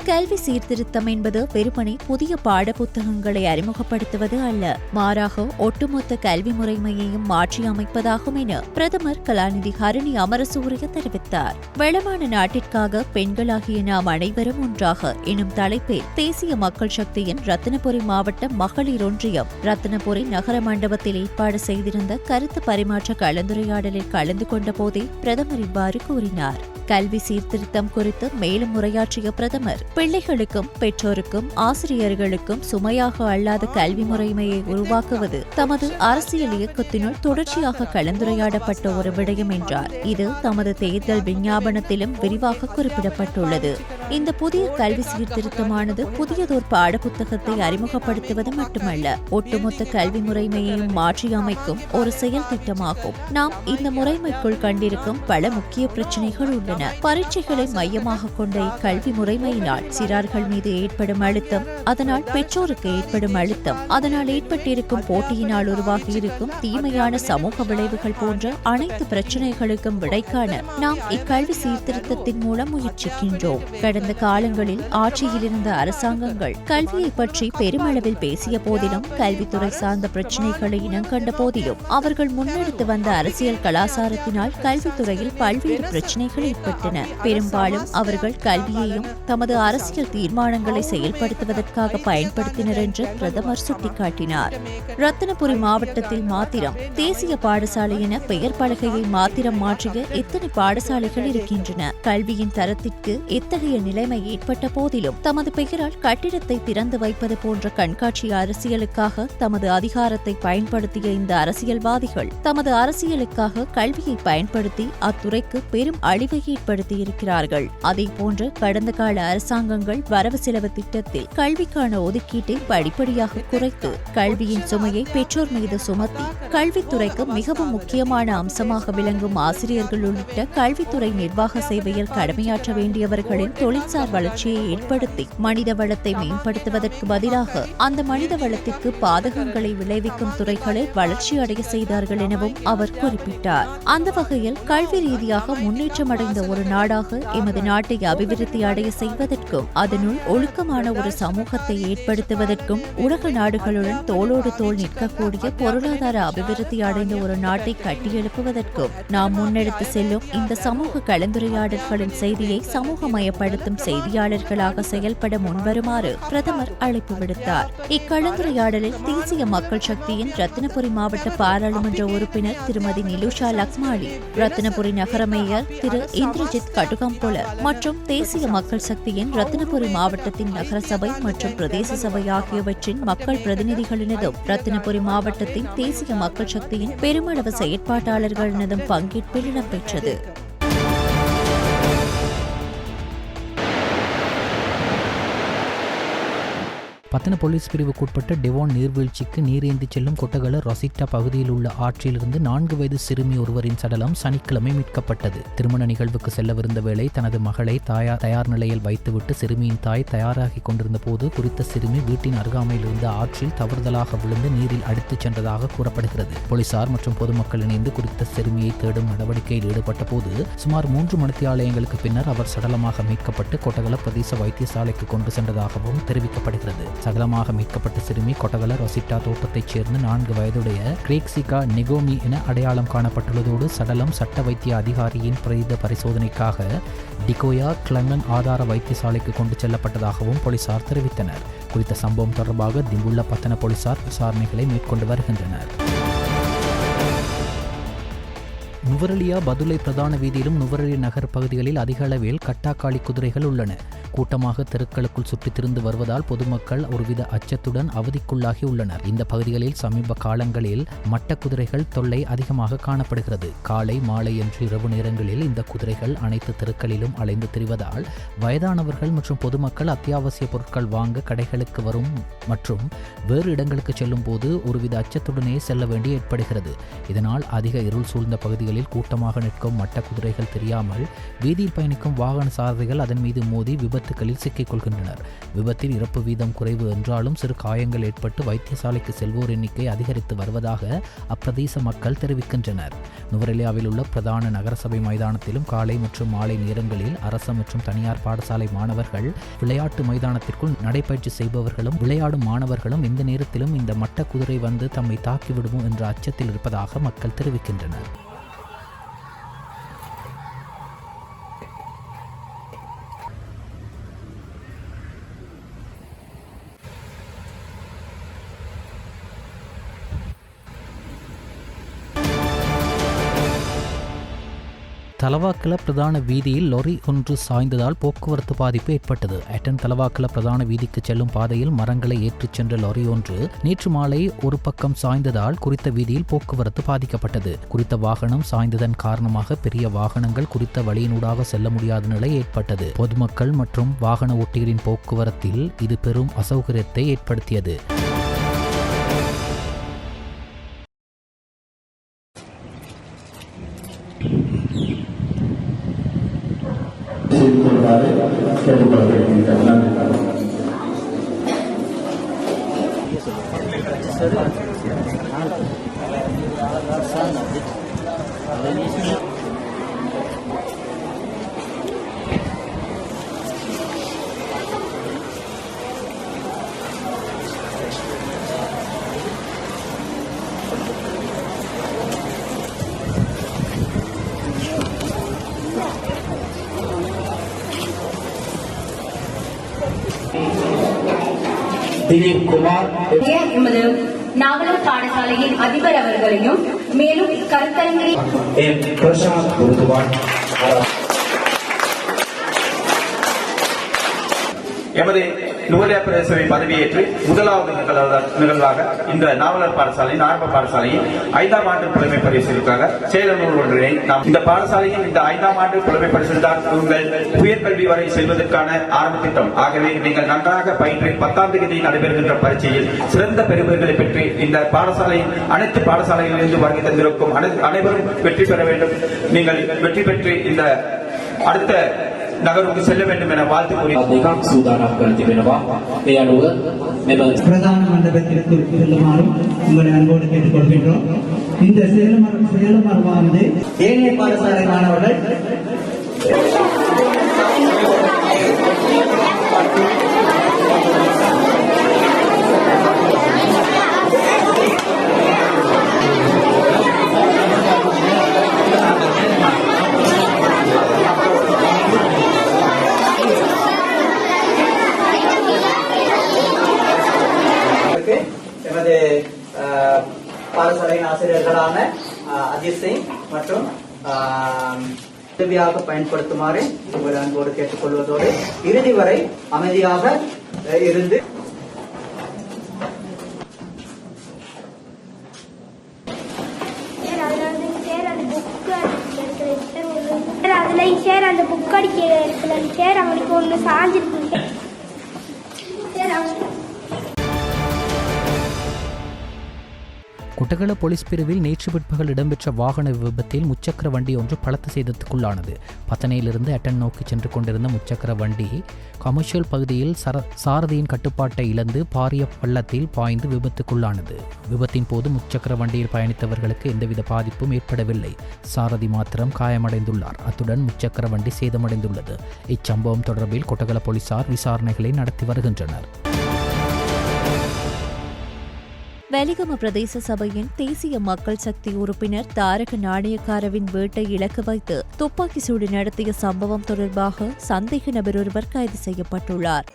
கல்வி சீர்திருத்தம் என்பது வெறுமனே புதிய பாடப்புத்தகங்களை அறிமுகப்படுத்துவது அல்ல, மாறாக ஒட்டுமொத்த கல்வி முறைமையையும் மாற்றி அமைப்பதாகும் என பிரதமர் கலாநிதி ஹரணி அமரசூரிய தெரிவித்தார். வளமான நாட்டிற்காக பெண்களாகிய நாம் அனைவரும் ஒன்றாக எனும் தலைப்பில் தேசிய மக்கள் சக்தியின் ரத்தினபுரி மாவட்ட மகளிர் ஒன்றியம் ரத்தினபுரி நகர மண்டபத்தில் ஏற்பாடு செய்திருந்த கருத்து பரிமாற்ற கலந்துரையாடலில் கலந்து கொண்ட போதே பிரதமர் இவ்வாறு கூறினார். கல்வி சீர்திருத்தம் குறித்து மேலும் உரையாற்றிய பிரதமர், பிள்ளைகளுக்கும் பெற்றோருக்கும் ஆசிரியர்களுக்கும் சுமையாக அல்லாத கல்வி முறைமையை உருவாக்குவது தமது அரசியல் இயக்கத்தினுள் தொடர்ச்சியாக கலந்துரையாடப்பட்ட ஒரு விடயம் என்றார். இது தமது தேர்தல் விஞ்ஞாபனத்திலும் விரிவாக குறிப்பிடப்பட்டுள்ளது. இந்த புதிய கல்வி சீர்திருத்தமானது புதியதோர் பாடப்புத்தகத்தை அறிமுகப்படுத்துவது மட்டுமல்ல, ஒட்டுமொத்த கல்வி முறைமையையும் மாற்றி அமைக்கும் ஒரு செயல் திட்டமாகும். நாம் இந்த முறைமைக்குள் கண்டிருக்கும் பல முக்கிய பிரச்சினைகள் உள்ளன. பரீட்சைகளை மையமாக கொண்ட இக்கல்வி முறைமையினால் சிறார்கள் மீது ஏற்படும் அழுத்தம், அதனால் பெற்றோருக்கு ஏற்படும் அழுத்தம், அதனால் ஏற்பட்டிருக்கும் போட்டியினால் உருவாகியிருக்கும் தீமையான சமூக விளைவுகள் போன்ற அனைத்து பிரச்சினைகளுக்கும் விடை காண நாம் இக்கல்வி சீர்திருத்தத்தின் மூலம் முயற்சிக்கின்றோம். கடந்த காலங்களில் ஆட்சியில் இருந்த அரசாங்கங்கள் கல்வியை பற்றி பெருமளவில் பேசிய போதிலும், கல்வித்துறை சார்ந்த பிரச்சினைகளை இனங்கண்ட போதிலும், அவர்கள் முன்னெடுத்து வந்த அரசியல் கலாசாரத்தினால் கல்வித்துறையில் பல்வேறு பிரச்சினைகள் ஏற்பட்டன. பெரும்பாலும் அவர்கள் கல்வியையும் தமது அரசியல் தீர்மானங்களை செயல்படுத்துவதற்காக பயன்படுத்தினர் என்று பிரதமர் சுட்டிக்காட்டினார். ரத்தினபுரி மாவட்டத்தில் மாத்திரம் தேசிய பாடசாலை என பெயர் பலகையை மாத்திரம் மாற்றிய எத்தனை பாடசாலைகள் இருக்கின்றன. கல்வியின் தரத்திற்கு எத்தகைய நிலைமை ஏற்பட்ட போதிலும் தமது பெயரால் கட்டிடத்தை திறந்து வைப்பது போன்ற கண்காட்சி அரசியலுக்காக தமது அதிகாரத்தை பயன்படுத்திய இந்த அரசியல்வாதிகள் தமது அரசியலுக்காக கல்வியை பயன்படுத்தி அத்துறைக்கு பெரும் அழிவை ஏற்படுத்தியிருக்கிறார்கள். அதே போன்று கடந்த கால அரசாங்கங்கள் வரவு செலவு திட்டத்தில் கல்விக்கான ஒதுக்கீட்டை படிப்படியாக குறைத்து கல்வியின் சுமையை பெற்றோர் மீது சுமத்தி கல்வித்துறைக்கு மிகவும் முக்கியமான அம்சமாக விளங்கும் ஆசிரியர்கள் உள்ளிட்ட கல்வித்துறை நிர்வாக சேவையில் கடமையாற்ற வேண்டியவர்களின் தொழில்சார் வளர்ச்சியை ஏற்படுத்தி மனித வளத்தை மேம்படுத்துவதற்கு பதிலாக அந்த மனித வளத்திற்கு பாதகங்களை விளைவிக்கும் துறைகளை வளர்ச்சி அடைய செய்தார்கள் எனவும் அவர் குறிப்பிட்டார். அந்த வகையில் கல்வி ரீதியாக முன்னேற்றம் அடைந்த ஒரு நாடாக எமது நாட்டை அபிவிருத்தி அடைய செய்வதற்கும் அதனுள் ஒழுக்கமான ஒரு சமூகத்தை ஏற்படுத்துவதற்கும் உலக நாடுகளுடன் தோளோடு தோள் நிற்கக்கூடிய பொருளாதார அபிவிருத்தி அடைந்த ஒரு நாட்டை கட்டியெழுப்புவதற்கும் நாம் முன்னெடுத்து செல்லும் இந்த சமூக கலந்துரையாடல்களின் செய்தியை சமூகமயப்படுத்தும் செய்தியாளர்களாக செயல்பட முன்வருமாறு பிரதமர் அழைப்பு விடுத்தார். இக்கலந்துரையாடலில் தேசிய மக்கள் சக்தியின் ரத்தினபுரி மாவட்ட பாராளுமன்ற உறுப்பினர் திருமதி நிலுஷா லக்மாலி, ரத்தினபுரி நகர மேயர் திரு இந்திரஜித் கட்டுகம்புல மற்றும் தேசிய மக்கள் சக்தியின் ரத்தினபுரி மாவட்டத்தின் நகர சபை மற்றும் பிரதேச சபை ஆகியவற்றின் மக்கள் பிரதிநிதிகளினதும் ரத்தினபுரி மாவட்டத்தின் தேசிய மக்கள் சக்தியின் பெருமளவு செயற்பாட்டாளர்களினதும் பங்கேற்பில் இடம்பெற்றது. பத்தன போலீஸ் பிரிவுக்குட்பட்ட டெவான் நீர்வீழ்ச்சிக்கு நீரேந்தி செல்லும் கொட்டகல ரொசிட்டா பகுதியில் உள்ள ஆற்றிலிருந்து 4 வயது சிறுமி ஒருவரின் சடலம் சனிக்கிழமை மீட்கப்பட்டது. திருமண நிகழ்வுக்கு செல்லவிருந்த வேளை தனது மகளை தயார் நிலையில் வைத்துவிட்டு சிறுமியின் தாய் தயாராகி கொண்டிருந்த போது குறித்த சிறுமி வீட்டின் அருகாமையில் இருந்த ஆற்றில் தவறுதலாக விழுந்து நீரில் அடித்துச் சென்றதாக கூறப்படுகிறது. போலீசார் மற்றும் பொதுமக்கள் இணைந்து குறித்த சிறுமியை தேடும் நடவடிக்கையில் ஈடுபட்ட போது சுமார் 3 மணித்தியாலயங்களுக்கு பின்னர் அவர் சடலமாக மீட்கப்பட்டு கொட்டகல பிரதேச வைத்தியசாலைக்கு கொண்டு சென்றதாகவும் தெரிவிக்கப்படுகிறது. சகலமாக மீட்கப்பட்ட சிறுமி கொட்டகல ரொசிட்டா தோட்டத்தைச் சேர்ந்த 4 வயதுடைய கிரேக்சிகா நெகோமி என அடையாளம் காணப்பட்டுள்ளதோடு சடலம் சட்ட வைத்திய அதிகாரியின் பிரேத பரிசோதனைக்காக டிகோயா கிளங்கன் ஆதார வைத்தியசாலைக்கு கொண்டு செல்லப்பட்டதாகவும் போலீசார் தெரிவித்தனர். குறித்த சம்பவம் தொடர்பாக திம்புள்ள பத்தன போலீசார் விசாரணைகளை மேற்கொண்டு வருகின்றனர். நுவரெலியா பதுளை பிரதான வீதியிலும் நுவரெலியா நகர் பகுதிகளில் அதிக அளவில் கட்டாக்காளி குதிரைகள் உள்ளன. கூட்டமாக தெருக்களுக்குள் சுற்றித் திரிந்து வருவதால் பொதுமக்கள் ஒருவித அச்சத்துடன் அவதிக்குள்ளாகி உள்ளனர். இந்த பகுதிகளில் சமீப காலங்களில் மட்ட குதிரைகள் தொல்லை அதிகமாக காணப்படுகிறது. காலை மாலை என்று இரவு நேரங்களில் இந்த குதிரைகள் அனைத்து தெருக்களிலும் அலைந்து திரிவதால் வயதானவர்கள் மற்றும் பொதுமக்கள் அத்தியாவசிய பொருட்கள் வாங்க கடைகளுக்கு வரும் மற்றும் வேறு இடங்களுக்கு செல்லும் போது ஒருவித அச்சத்துடனே செல்ல வேண்டி ஏற்படுகிறது. இதனால் அதிக இருள் சூழ்ந்த பகுதிகளில் கூட்டமாக நிற்கும் மட்ட குதிரைகள் தெரியாமல் வீதியில் பயணிக்கும் வாகன சாரதிகள் அதன் மீது மோதி விபத்துகளில் சிக்கிக் கொள்கின்றனர். விபத்தில் இறப்பு வீதம் குறைவு என்றாலும் சிறு காயங்கள் ஏற்பட்டு வைத்தியசாலைக்கு செல்வோர் எண்ணிக்கை அதிகரித்து வருவதாக அப்பிரதேச மக்கள் தெரிவிக்கின்றனர். நுவரெலியாவில் உள்ள பிரதான நகரசபை மைதானத்திலும் காலை மற்றும் மாலை நேரங்களில் அரசு மற்றும் தனியார் பாடசாலை மாணவர்கள் விளையாட்டு மைதானத்திற்குள் நடைபயிற்சி செய்பவர்களும் விளையாடும் மாணவர்களும் இந்த நேரத்திலும் இந்த மட்ட குதிரை வந்து தம்மை தாக்கிவிடுமோ என்ற அச்சத்தில் இருப்பதாக மக்கள் தெரிவிக்கின்றனர். தலவாக்கல பிரதான வீதியில் லொரி ஒன்று சாய்ந்ததால் போக்குவரத்து பாதிப்பு ஏற்பட்டது. அட்டன் தலவாக்கல பிரதான வீதிக்கு செல்லும் பாதையில் மரங்களை ஏற்றிச் சென்ற லொரி ஒன்று நேற்று மாலை ஒரு பக்கம் சாய்ந்ததால் குறித்த வீதியில் போக்குவரத்து பாதிக்கப்பட்டது. குறித்த வாகனம் சாய்ந்ததன் காரணமாக பெரிய வாகனங்கள் குறித்த வழியினூடாக செல்ல முடியாத நிலை ஏற்பட்டது. பொதுமக்கள் மற்றும் வாகன ஓட்டிகளின் போக்குவரத்தில் இது பெரும் அசௌகரியத்தை ஏற்படுத்தியது. எமது நாவலர் பாடசாலையின் அதிபர் அவர்களையும் மேலும் கருத்தரங்கில் எமது நுவரெலியா பிரதேச பதவியேற்று முதலாவது நிகழ்வாக இந்த நாவலர் பாடசாலையின் ஆரம்ப பாடசாலையின் 5ஆம் ஆண்டு புலமை பரிசீலுக்காக சேலனூர் ஒன்றினை நாம் இந்த பாடசாலையின் இந்த 5ஆம் ஆண்டு புலமை பரிசீல்தான் உங்கள் உயர்கல்வி வரை செல்வதற்கான ஆரம்ப திட்டம். ஆகவே நீங்கள் நன்றாக பயின்று 10ஆம் தேதி நடைபெறுகின்ற பரீட்சையில் சிறந்த பெறுபர்களை பெற்று இந்த பாடசாலையின் அனைத்து பாடசாலைகளிலிருந்து வருகை தந்திருக்கும் அனைவரும் வெற்றி பெற வேண்டும். நீங்கள் வெற்றி பெற்று இந்த அடுத்த நகருக்கு செல்ல வேண்டும் என வாழ்த்து கூறி பிரதான மண்டபத்திற்கு செல்லுமாறும் உங்களை அன்போடு கேட்டுக்கொள்கின்றோம். இந்த சேலமரமானது ஏனைய பாடசாலை மாணவர்கள் எமது பாடசாலையின் ஆசிரியர்களான அஜித் சிங் மற்றும் உதவியாக பயன்படுத்துமாறு உங்கள் அன்போடு கேட்டுக்கொள்வதோடு இறுதி வரை அமைதியாக இருந்து அந்த புக் அடிக்க சார் அவங்களுக்கு ஒன்று சாஞ்சிருக்கு. குட்டகல போலீஸ் பிரிவில் நேற்று பிற்பகல் இடம்பெற்ற வாகன விபத்தில் முச்சக்கர வண்டி ஒன்று பலத்த சேதத்துக்குள்ளானது. பத்தனையிலிருந்து அட்டன் நோக்கி சென்று கொண்டிருந்த முச்சக்கர வண்டி கமர்ஷியல் பகுதியில் சாரதியின் கட்டுப்பாட்டை இழந்து பாரிய பள்ளத்தில் பாய்ந்து விபத்துக்குள்ளானது. விபத்தின் போது முச்சக்கர வண்டியில் பயணித்தவர்களுக்கு எந்தவித பாதிப்பும் ஏற்படவில்லை. சாரதி மாத்திரம் காயமடைந்துள்ளார். அத்துடன் முச்சக்கர வண்டி சேதமடைந்துள்ளது. இச்சம்பவம் தொடர்பில் குட்டகல போலீசார் விசாரணைகளை நடத்தி வருகின்றனர். வெலிகம பிரதேச சபையின் தேசிய மக்கள் சக்தி உறுப்பினர் தாரக நாணயக்காரவின் வீட்டை இலக்கு வைத்து துப்பாக்கி சூடு நடத்திய சம்பவம் தொடர்பாக சந்தேக நபர் ஒருவர் கைது செய்யப்பட்டுள்ளார்.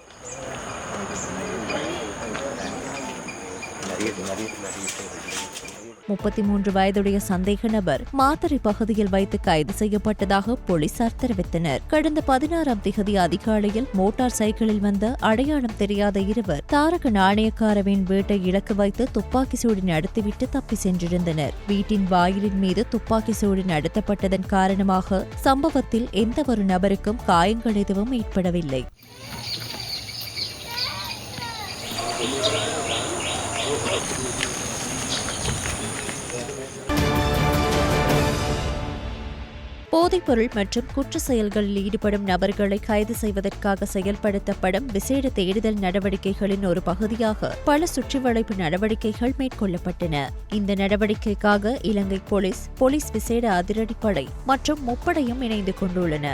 33 வயதுடைய சந்தேக நபர் மாத்தறை பகுதியில் வைத்து கைது செய்யப்பட்டதாக போலீசார் தெரிவித்தனர். கடந்த 16ஆம் திகதி அதிகாலையில் மோட்டார் சைக்கிளில் வந்த அடையாளம் தெரியாத இருவர் தாரக நாணயக்காரவின் வீட்டை இலக்கு வைத்து துப்பாக்கி சூடு நடத்திவிட்டு தப்பி சென்றிருந்தனர். வீட்டின் வாயிலின் மீது துப்பாக்கி சூடு நடத்தப்பட்டதன் காரணமாக சம்பவத்தில் எந்தவொரு நபருக்கும் காயங்கள் எதுவும் ஏற்படவில்லை. போதைப்பொருள் மற்றும் குற்ற செயல்களில் ஈடுபடும் நபர்களை கைது செய்வதற்காக செயல்படுத்தப்படும் விசேட தேடுதல் நடவடிக்கைகளின் ஒரு பகுதியாக பல சுற்றிவளைப்பு நடவடிக்கைகள் மேற்கொள்ளப்பட்டன. இந்த நடவடிக்கைக்காக இலங்கை போலீஸ் விசேட அதிரடிப்படை மற்றும் முப்படையும் இணைந்து கொண்டுள்ளன.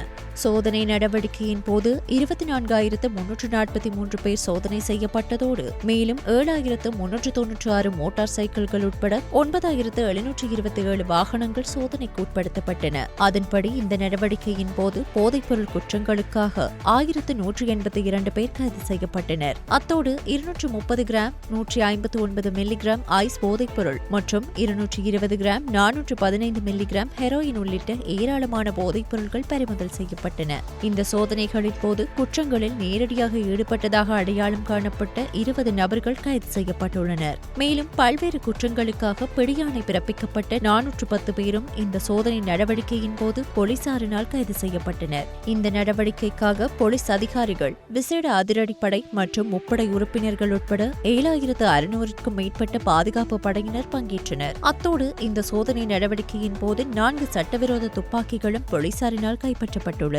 சோதனை நடவடிக்கையின் போது 24,343 பேர் சோதனை செய்யப்பட்டதோடு மேலும் 7,396 மோட்டார் சைக்கிள்கள் உட்பட 9,727 வாகனங்கள் சோதனைக்கு உட்படுத்தப்பட்டன. அதன்படி இந்த நடவடிக்கையின் போது போதைப்பொருள் குற்றங்களுக்காக 1,182 பேர் கைது செய்யப்பட்டனர். அத்தோடு 230 கிராம் 159 மில்லிகிராம் ஐஸ் போதைப்பொருள் மற்றும் 220 கிராம் 415 மில்லிகிராம் ஹெரோயின் உள்ளிட்ட ஏராளமான போதைப்பொருட்கள் பறிமுதல் செய்யப்பட்டன. இந்த சோதனைகளின் போது குற்றங்களில் நேரடியாக ஈடுபட்டதாக அடையாளம் காணப்பட்ட 20 நபர்கள் கைது செய்யப்பட்டுள்ளனர். மேலும் பல்வேறு குற்றங்களுக்காக பிடியாணை பிறப்பிக்கப்பட்ட 410 பேரும் இந்த சோதனை நடவடிக்கையின் போது போலீசாரினால் கைது செய்யப்பட்டனர். இந்த நடவடிக்கைக்காக போலீஸ் அதிகாரிகள், விசேட அதிரடிப்படை மற்றும் முப்படை உறுப்பினர்கள் உட்பட 7,600க்கும் மேற்பட்ட பாதுகாப்பு படையினர் பங்கேற்றனர். அத்தோடு இந்த சோதனை நடவடிக்கையின் போது 4 சட்டவிரோத துப்பாக்கிகளும் போலீசாரினால் கைப்பற்றப்பட்டுள்ளது.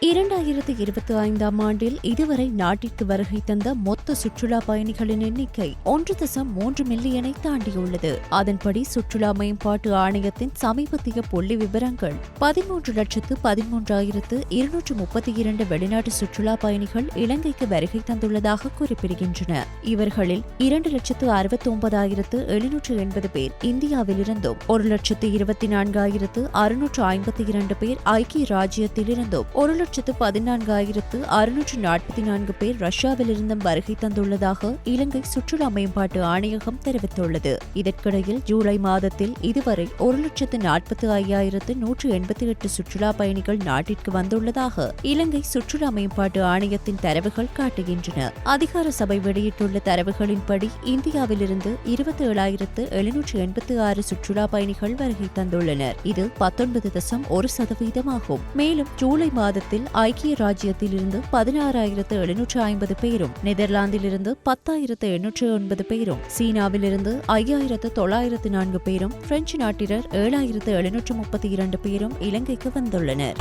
2025ஆம் ஆண்டில் இதுவரை நாட்டிற்கு வருகை தந்த மொத்த சுற்றுலா பயணிகளின் எண்ணிக்கை 1.3 மில்லியனை தாண்டியுள்ளது. அதன்படி சுற்றுலா மேம்பாட்டு ஆணையத்தின் சமீபத்திய புள்ளி விவரங்கள் 13,13,232 வெளிநாட்டு சுற்றுலா பயணிகள் இலங்கைக்கு வருகை தந்துள்ளதாக குறிப்பிடுகின்றன. இவர்களில் 2,69,780 பேர் இந்தியாவிலிருந்தும் 1,24,652 பேர் ஐக்கிய ராஜ்யத்திலிருந்தும் 1,14,644 பேர் ரஷ்யாவிலிருந்தும் வருகை தந்துள்ளதாக இலங்கை சுற்றுலா மேம்பாட்டு ஆணையகம் தெரிவித்துள்ளது. இதற்கிடையில் ஜூலை மாதத்தில் இதுவரை 1,45,188 சுற்றுலா பயணிகள் நாட்டிற்கு வந்துள்ளதாக இலங்கை சுற்றுலா மேம்பாட்டு ஆணையத்தின் தரவுகள் காட்டுகின்றன. அதிகார சபை வெளியிட்டுள்ள தரவுகளின்படி இந்தியாவிலிருந்து 27,786 சுற்றுலா பயணிகள் வருகை தந்துள்ளனர். இது 19.1% மேலும் ஜூலை மாதத்தில் ஐக்கிய ராஜ்யத்திலிருந்து 16,750 பேரும், நெதர்லாந்திலிருந்து 10,809 பேரும், சீனாவிலிருந்து 5,904 பேரும், பிரெஞ்சு நாட்டினர் 7,732 பேரும் இலங்கைக்கு வந்துள்ளனர்.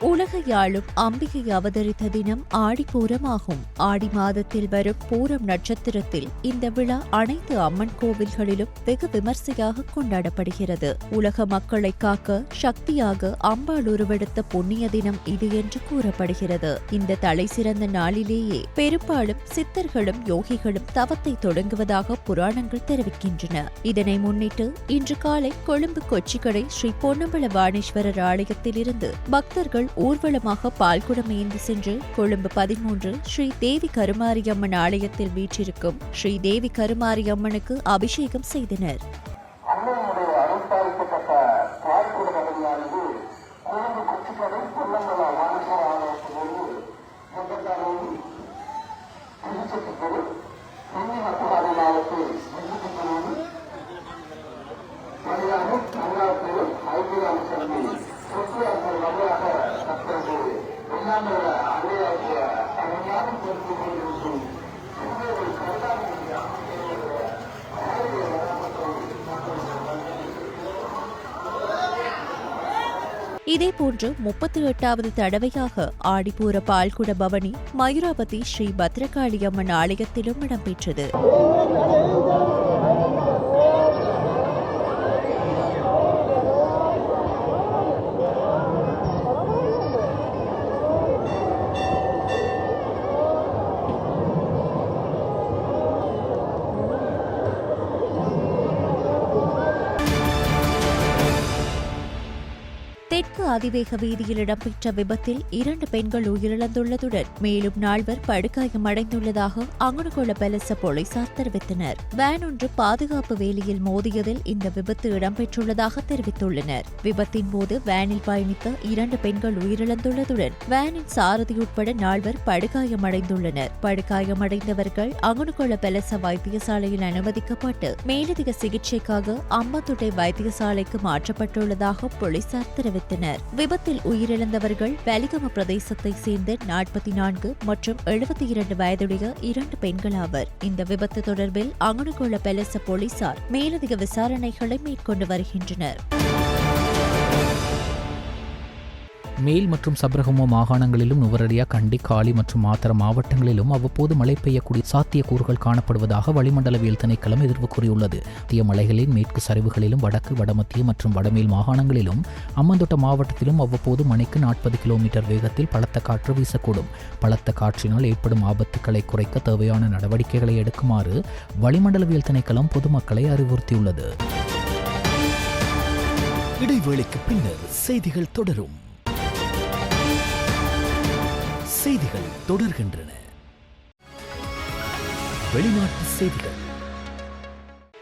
உலக யாழும் அம்பிகை அவதரித்த தினம் ஆடிப்பூரமாகும். ஆடி மாதத்தில் வரும் பூரம் நட்சத்திரத்தில் இந்த விழா அனைத்து அம்மன் கோவில்களிலும் வெகு விமர்சையாக கொண்டாடப்படுகிறது. உலக மக்களை காக்க சக்தியாக அம்பாள் உருவெடுத்த புண்ணிய தினம் இது என்று கூறப்படுகிறது. இந்த தலை சிறந்த நாளிலேயே பெரும்பாலும் சித்தர்களும் யோகிகளும் தவத்தை தொடங்குவதாக புராணங்கள் தெரிவிக்கின்றன. இதனை முன்னிட்டு இன்று காலை கொழும்பு கொச்சிக்கடை ஸ்ரீ பொன்னம்பல வாணேஸ்வரர் ஆலயத்திலிருந்து பக்தர்கள் ஊர்வலமாக பால்குடம் ஏந்தி சென்று கொழும்பு 13 ஸ்ரீ தேவி கருமாரியம்மன் ஆலயத்தில் வீற்றிருக்கும் ஸ்ரீ தேவி கருமாரியம்மனுக்கு அபிஷேகம் செய்தனர். இதேபோன்று 38வது தடவையாக ஆடிப்பூர பால்குட பவனி மயூராபதி ஸ்ரீ பத்ரகாளி அம்மன் ஆலயத்திலும் இடம்பெற்றது. அதிவேக வீதியில் இடம்பெற்ற விபத்தில் 2 பெண்கள் உயிரிழந்துள்ளதுடன் மேலும் 4 படுகாயமடைந்துள்ளதாக அங்குணுகொள பெலச போலீசார் தெரிவித்தனர். வேன் ஒன்று பாதுகாப்பு வேலியில் மோதியதில் இந்த விபத்து இடம்பெற்றுள்ளதாக தெரிவித்துள்ளனர். விபத்தின் போது வேனில் பயணித்த 2 பெண்கள் உயிரிழந்துள்ளதுடன் வேனின் சாரதி உட்பட 4 படுகாயமடைந்துள்ளனர். படுகாயமடைந்தவர்கள் அங்குணுகொள பெலச வைத்தியசாலையில் அனுமதிக்கப்பட்டு மேலதிக சிகிச்சைக்காக அம்பத்துட்டை வைத்தியசாலைக்கு மாற்றப்பட்டுள்ளதாக போலீசார் தெரிவித்தனர். விபத்தில் உயிரிழந்தவர்கள் வெலிகம பிரதேசத்தை சேர்ந்த 44 மற்றும் 72 வயதுடைய 2 பெண்கள் ஆவர். இந்த விபத்து தொடர்பில் அங்குணுகொள பெலச போலீசார் மேலதிக விசாரணைகளை மேற்கொண்டு வருகின்றனர். மேல் மற்றும் சப்ரகமோ மாகாணங்களிலும் நுவரலியா, கண்டி, காலி மற்றும் மாத்தர மாவட்டங்களிலும் அவ்வப்போது மழை பெய்யக்கூடிய சாத்தியக்கூறுகள் காணப்படுவதாக வளிமண்டலவியல் திணைக்களம் எதிர்வு கூறியுள்ளது. மத்திய மலைகளின் மேற்கு சரிவுகளிலும் வடக்கு, வடமத்திய மற்றும் வடமேல் மாகாணங்களிலும் அம்மந்தோட்ட மாவட்டத்திலும் அவ்வப்போது மணிக்கு 40 கிலோமீட்டர் வேகத்தில் பலத்த காற்று வீசக்கூடும். பலத்த காற்றினால் ஏற்படும் ஆபத்துக்களை குறைக்க தேவையான நடவடிக்கைகளை எடுக்குமாறு வளிமண்டலவியல் திணைக்களம் பொதுமக்களை அறிவுறுத்தியுள்ளது. இடைவேளைக்கு பின்னர் செய்திகள் தொடரும். செய்திகள் தொடர்கின்றன. வெளிநாட்டு செய்திகள்.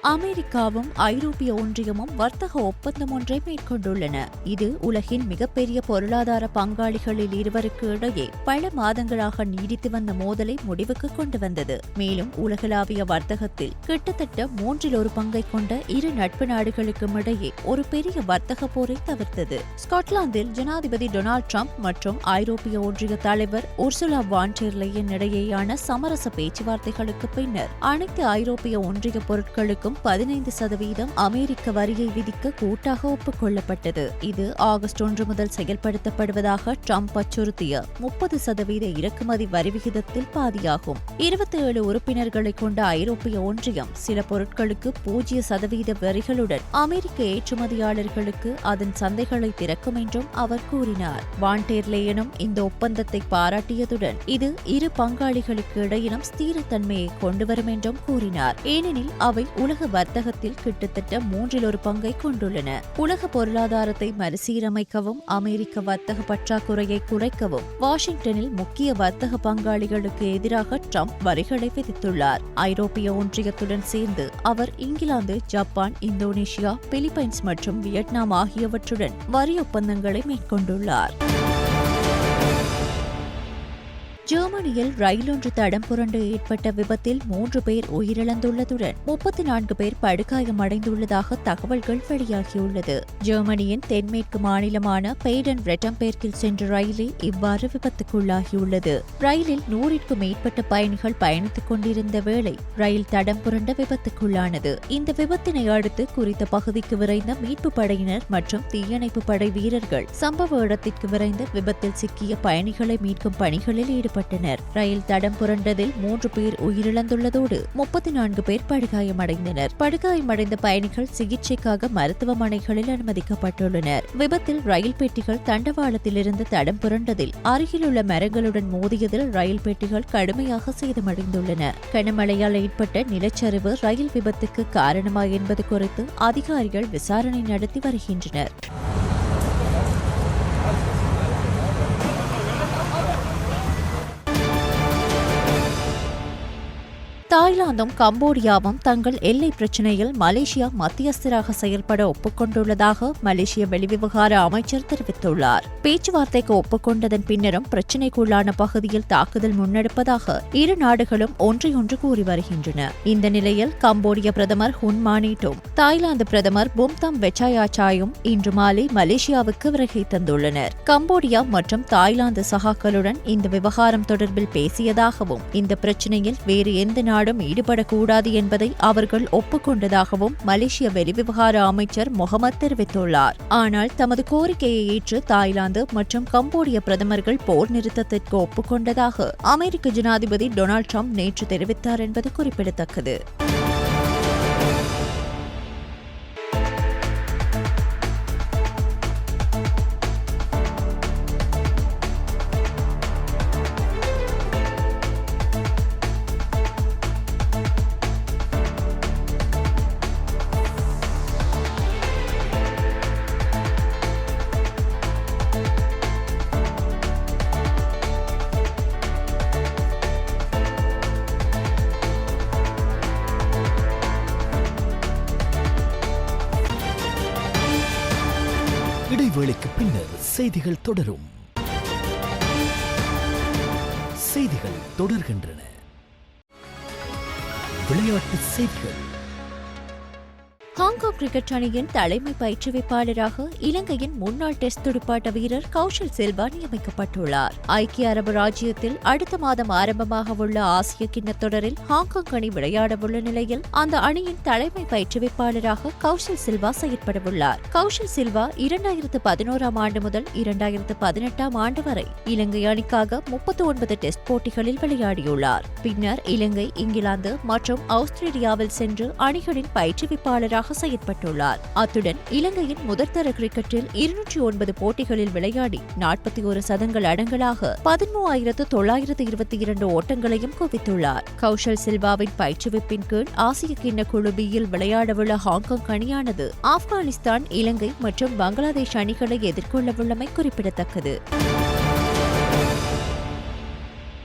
அமெரிக்காவும் ஐரோப்பிய ஒன்றியமும் வர்த்தக ஒப்பந்தம் ஒன்றை மேற்கொண்டுள்ளன. இது உலகின் மிகப்பெரிய பொருளாதார பங்காளிகளில் இருவருக்கு இடையே பல மாதங்களாக நீடித்து வந்த மோதலை முடிவுக்கு கொண்டு வந்தது. மேலும் உலகளாவிய வர்த்தகத்தில் கிட்டத்தட்ட 1/3 பங்கை கொண்ட இரு நட்பு நாடுகளுக்கும் இடையே ஒரு பெரிய வர்த்தக போரை தவிர்த்தது. ஸ்காட்லாந்தில் ஜனாதிபதி டொனால்ட் ட்ரம்ப் மற்றும் ஐரோப்பிய ஒன்றிய தலைவர் உர்சுலா வான் டெர் லெயன் இடையேயான சமரச பேச்சுவார்த்தைகளுக்கு பின்னர் அனைத்து ஐரோப்பிய ஒன்றிய பொருட்களுக்கும் 15% அமெரிக்க வரியை விதிக்க கூட்டாக ஒப்புக்கொள்ளப்பட்டது. இது ஆகஸ்ட் 1 முதல் செயல்படுத்தப்படுவதாக ட்ரம்ப் அச்சுறுத்திய 30% இறக்குமதி வரி விகிதத்தில் பாதியாகும். 27 உறுப்பினர்களை கொண்ட ஐரோப்பிய ஒன்றியம் சில பொருட்களுக்கு 0% வரிகளுடன் அமெரிக்க ஏற்றுமதியாளர்களுக்கு அதன் சந்தைகளை திறக்கும் என்றும் அவர் கூறினார். வான் டெர் லெயனும் இந்த ஒப்பந்தத்தை பாராட்டியதுடன் இது இரு பங்காளிகளுக்கு இடையிலும் ஸ்திரத்தன்மையை கொண்டுவரும் என்றும் கூறினார். ஏனெனில் அவை உலக வர்த்தகத்தில் கிட்டத்தட்ட 1/3 பங்கை கொண்டுள்ளன. உலக பொருளாதாரத்தை மறுசீரமைக்கவும் அமெரிக்க வர்த்தக பற்றாக்குறையை குறைக்கவும் வாஷிங்டனில் முக்கிய வர்த்தக பங்காளிகளுக்கு எதிராக ட்ரம்ப் வரிகளை விதித்துள்ளார். ஐரோப்பிய ஒன்றியத்துடன் சேர்ந்து அவர் இங்கிலாந்து, ஜப்பான், இந்தோனேஷியா, பிலிப்பைன்ஸ் மற்றும் வியட்நாம் ஆகியவற்றுடன் வரி ஒப்பந்தங்களை மேற்கொண்டுள்ளார். ஜெர்மனியில் ரயில் ஒன்று தடம் புரண்டு ஏற்பட்ட விபத்தில் 3 பேர் உயிரிழந்துள்ளதுடன் 34 பேர் படுகாயமடைந்துள்ளதாக தகவல்கள் வெளியாகியுள்ளது. ஜெர்மனியின் தென்மேற்கு மாநிலமான பெய்டன் ரெட்டம்பேர்க்கில் சென்ற ரயிலே இவ்வாறு விபத்துக்குள்ளாகியுள்ளது. ரயிலில் 100க்கும் மேற்பட்ட பயணிகள் பயணித்துக் கொண்டிருந்த வேளை ரயில் தடம் புரண்ட விபத்துக்குள்ளானது. இந்த விபத்தினை அடுத்து குறித்த பகுதிக்கு விரைந்த மீட்பு படையினர் மற்றும் தீயணைப்பு படை வீரர்கள் சம்பவ இடத்திற்கு விரைந்து விபத்தில் சிக்கிய பயணிகளை மீட்கும் பணிகளில் ஈடுபட்டனர். ரயில் தடம் புரண்டதில் 3 பேர் உயிரிழந்துள்ளதோடு 34 பேர் படுகாயமடைந்தனர். படுகாயமடைந்த பயணிகள் சிகிச்சைக்காக மருத்துவமனைகளில் அனுமதிக்கப்பட்டுள்ளனர். விபத்தில் ரயில் பெட்டிகள் தண்டவாளத்திலிருந்து தடம் புரண்டதில் அருகிலுள்ள மரங்களுடன் மோதியதில் ரயில் பெட்டிகள் கடுமையாக சேதமடைந்துள்ளன. கனமழையால் ஏற்பட்ட நிலச்சரிவு ரயில் விபத்துக்கு காரணமா என்பது குறித்து அதிகாரிகள் விசாரணை நடத்தி வருகின்றனர். தாய்லாந்தும் கம்போடியாவும் தங்கள் எல்லை பிரச்சினையில் மலேசியா மத்தியஸ்தராக செயல்பட ஒப்புக்கொண்டுள்ளதாக மலேசிய வெளிவிவகார அமைச்சர் தெரிவித்துள்ளார். பேச்சுவார்த்தைக்கு ஒப்புக்கொண்டதன் பின்னரும் பிரச்சினைக்குள்ளான பகுதியில் தாக்குதல் முன்னெடுப்பதாக இரு நாடுகளும் ஒன்றையொன்று கூறி வருகின்றன. இந்த நிலையில் கம்போடிய பிரதமர் ஹுன் மானீட்டும் தாய்லாந்து பிரதமர் பும்தம் வெச்சாயாச்சாயும் இன்று மாலை மலேசியாவுக்கு வருகை தந்துள்ளனர். கம்போடியா மற்றும் தாய்லாந்து சகாக்களுடன் இந்த விவகாரம் தொடர்பில் பேசியதாகவும் இந்த பிரச்சினையில் வேறு எந்த நாடும் ஈடுபடக்கூடாது என்பதை அவர்கள் ஒப்புக்கொண்டதாகவும் மலேசிய வெளிவிவகார அமைச்சர் முகமது தெரிவித்துள்ளார். ஆனால் தமது கோரிக்கையை ஏற்று தாய்லாந்து மற்றும் கம்போடிய பிரதமர்கள் போர் நிறுத்தத்திற்கு ஒப்புக்கொண்டதாக அமெரிக்க ஜனாதிபதி டொனால்ட் ட்ரம்ப் நேற்று தெரிவித்தார் என்பது குறிப்பிடத்தக்கது. இடைவேளைக்கு பின்னர் செய்திகள் தொடரும். செய்திகள் தொடர்கின்றன. விளையாட்டு செய்திகள். ஹாங்காங் கிரிக்கெட் அணியின் தலைமை பயிற்றுவிப்பாளராக இலங்கையின் முன்னாள் டெஸ்ட் துடுப்பாட்ட வீரர் கௌஷல் சில்வா நியமிக்கப்பட்டுள்ளார். ஐக்கிய அரபு ராஜ்யத்தில் அடுத்த மாதம் ஆரம்பமாக உள்ள ஆசிய கிண்ணத் தொடரில் ஹாங்காங் அணி விளையாடவுள்ள நிலையில் அந்த அணியின் தலைமை பயிற்றுவிப்பாளராக கௌஷல் சில்வா செயற்படவுள்ளார். கௌஷல் சில்வா 2011 ஆண்டு முதல் 2018 ஆண்டு வரை இலங்கை அணிக்காக 39 டெஸ்ட் போட்டிகளில் விளையாடியுள்ளார். பின்னர் இலங்கை, இங்கிலாந்து மற்றும் ஆஸ்திரேலியாவில் சென்று அணிகளின் பயிற்றுவிப்பாளராக செயற்பட்டுள்ளார். அத்துடன் இலங்கையின் முதற்தர கிரிக்கெட்டில் 209 போட்டிகளில் விளையாடி 41 சதங்கள் அடங்கலாக 13,922 ஓட்டங்களையும் குவித்துள்ளார். கௌஷல் சில்வாவின் பயிற்றுவிப்பின் கீழ் ஆசிய கிண்ண குழு பியில் விளையாடவுள்ள ஹாங்காங் அணியானது ஆப்கானிஸ்தான், இலங்கை மற்றும் பங்களாதேஷ் அணிகளை எதிர்கொள்ளவுள்ளமை குறிப்பிடத்தக்கது.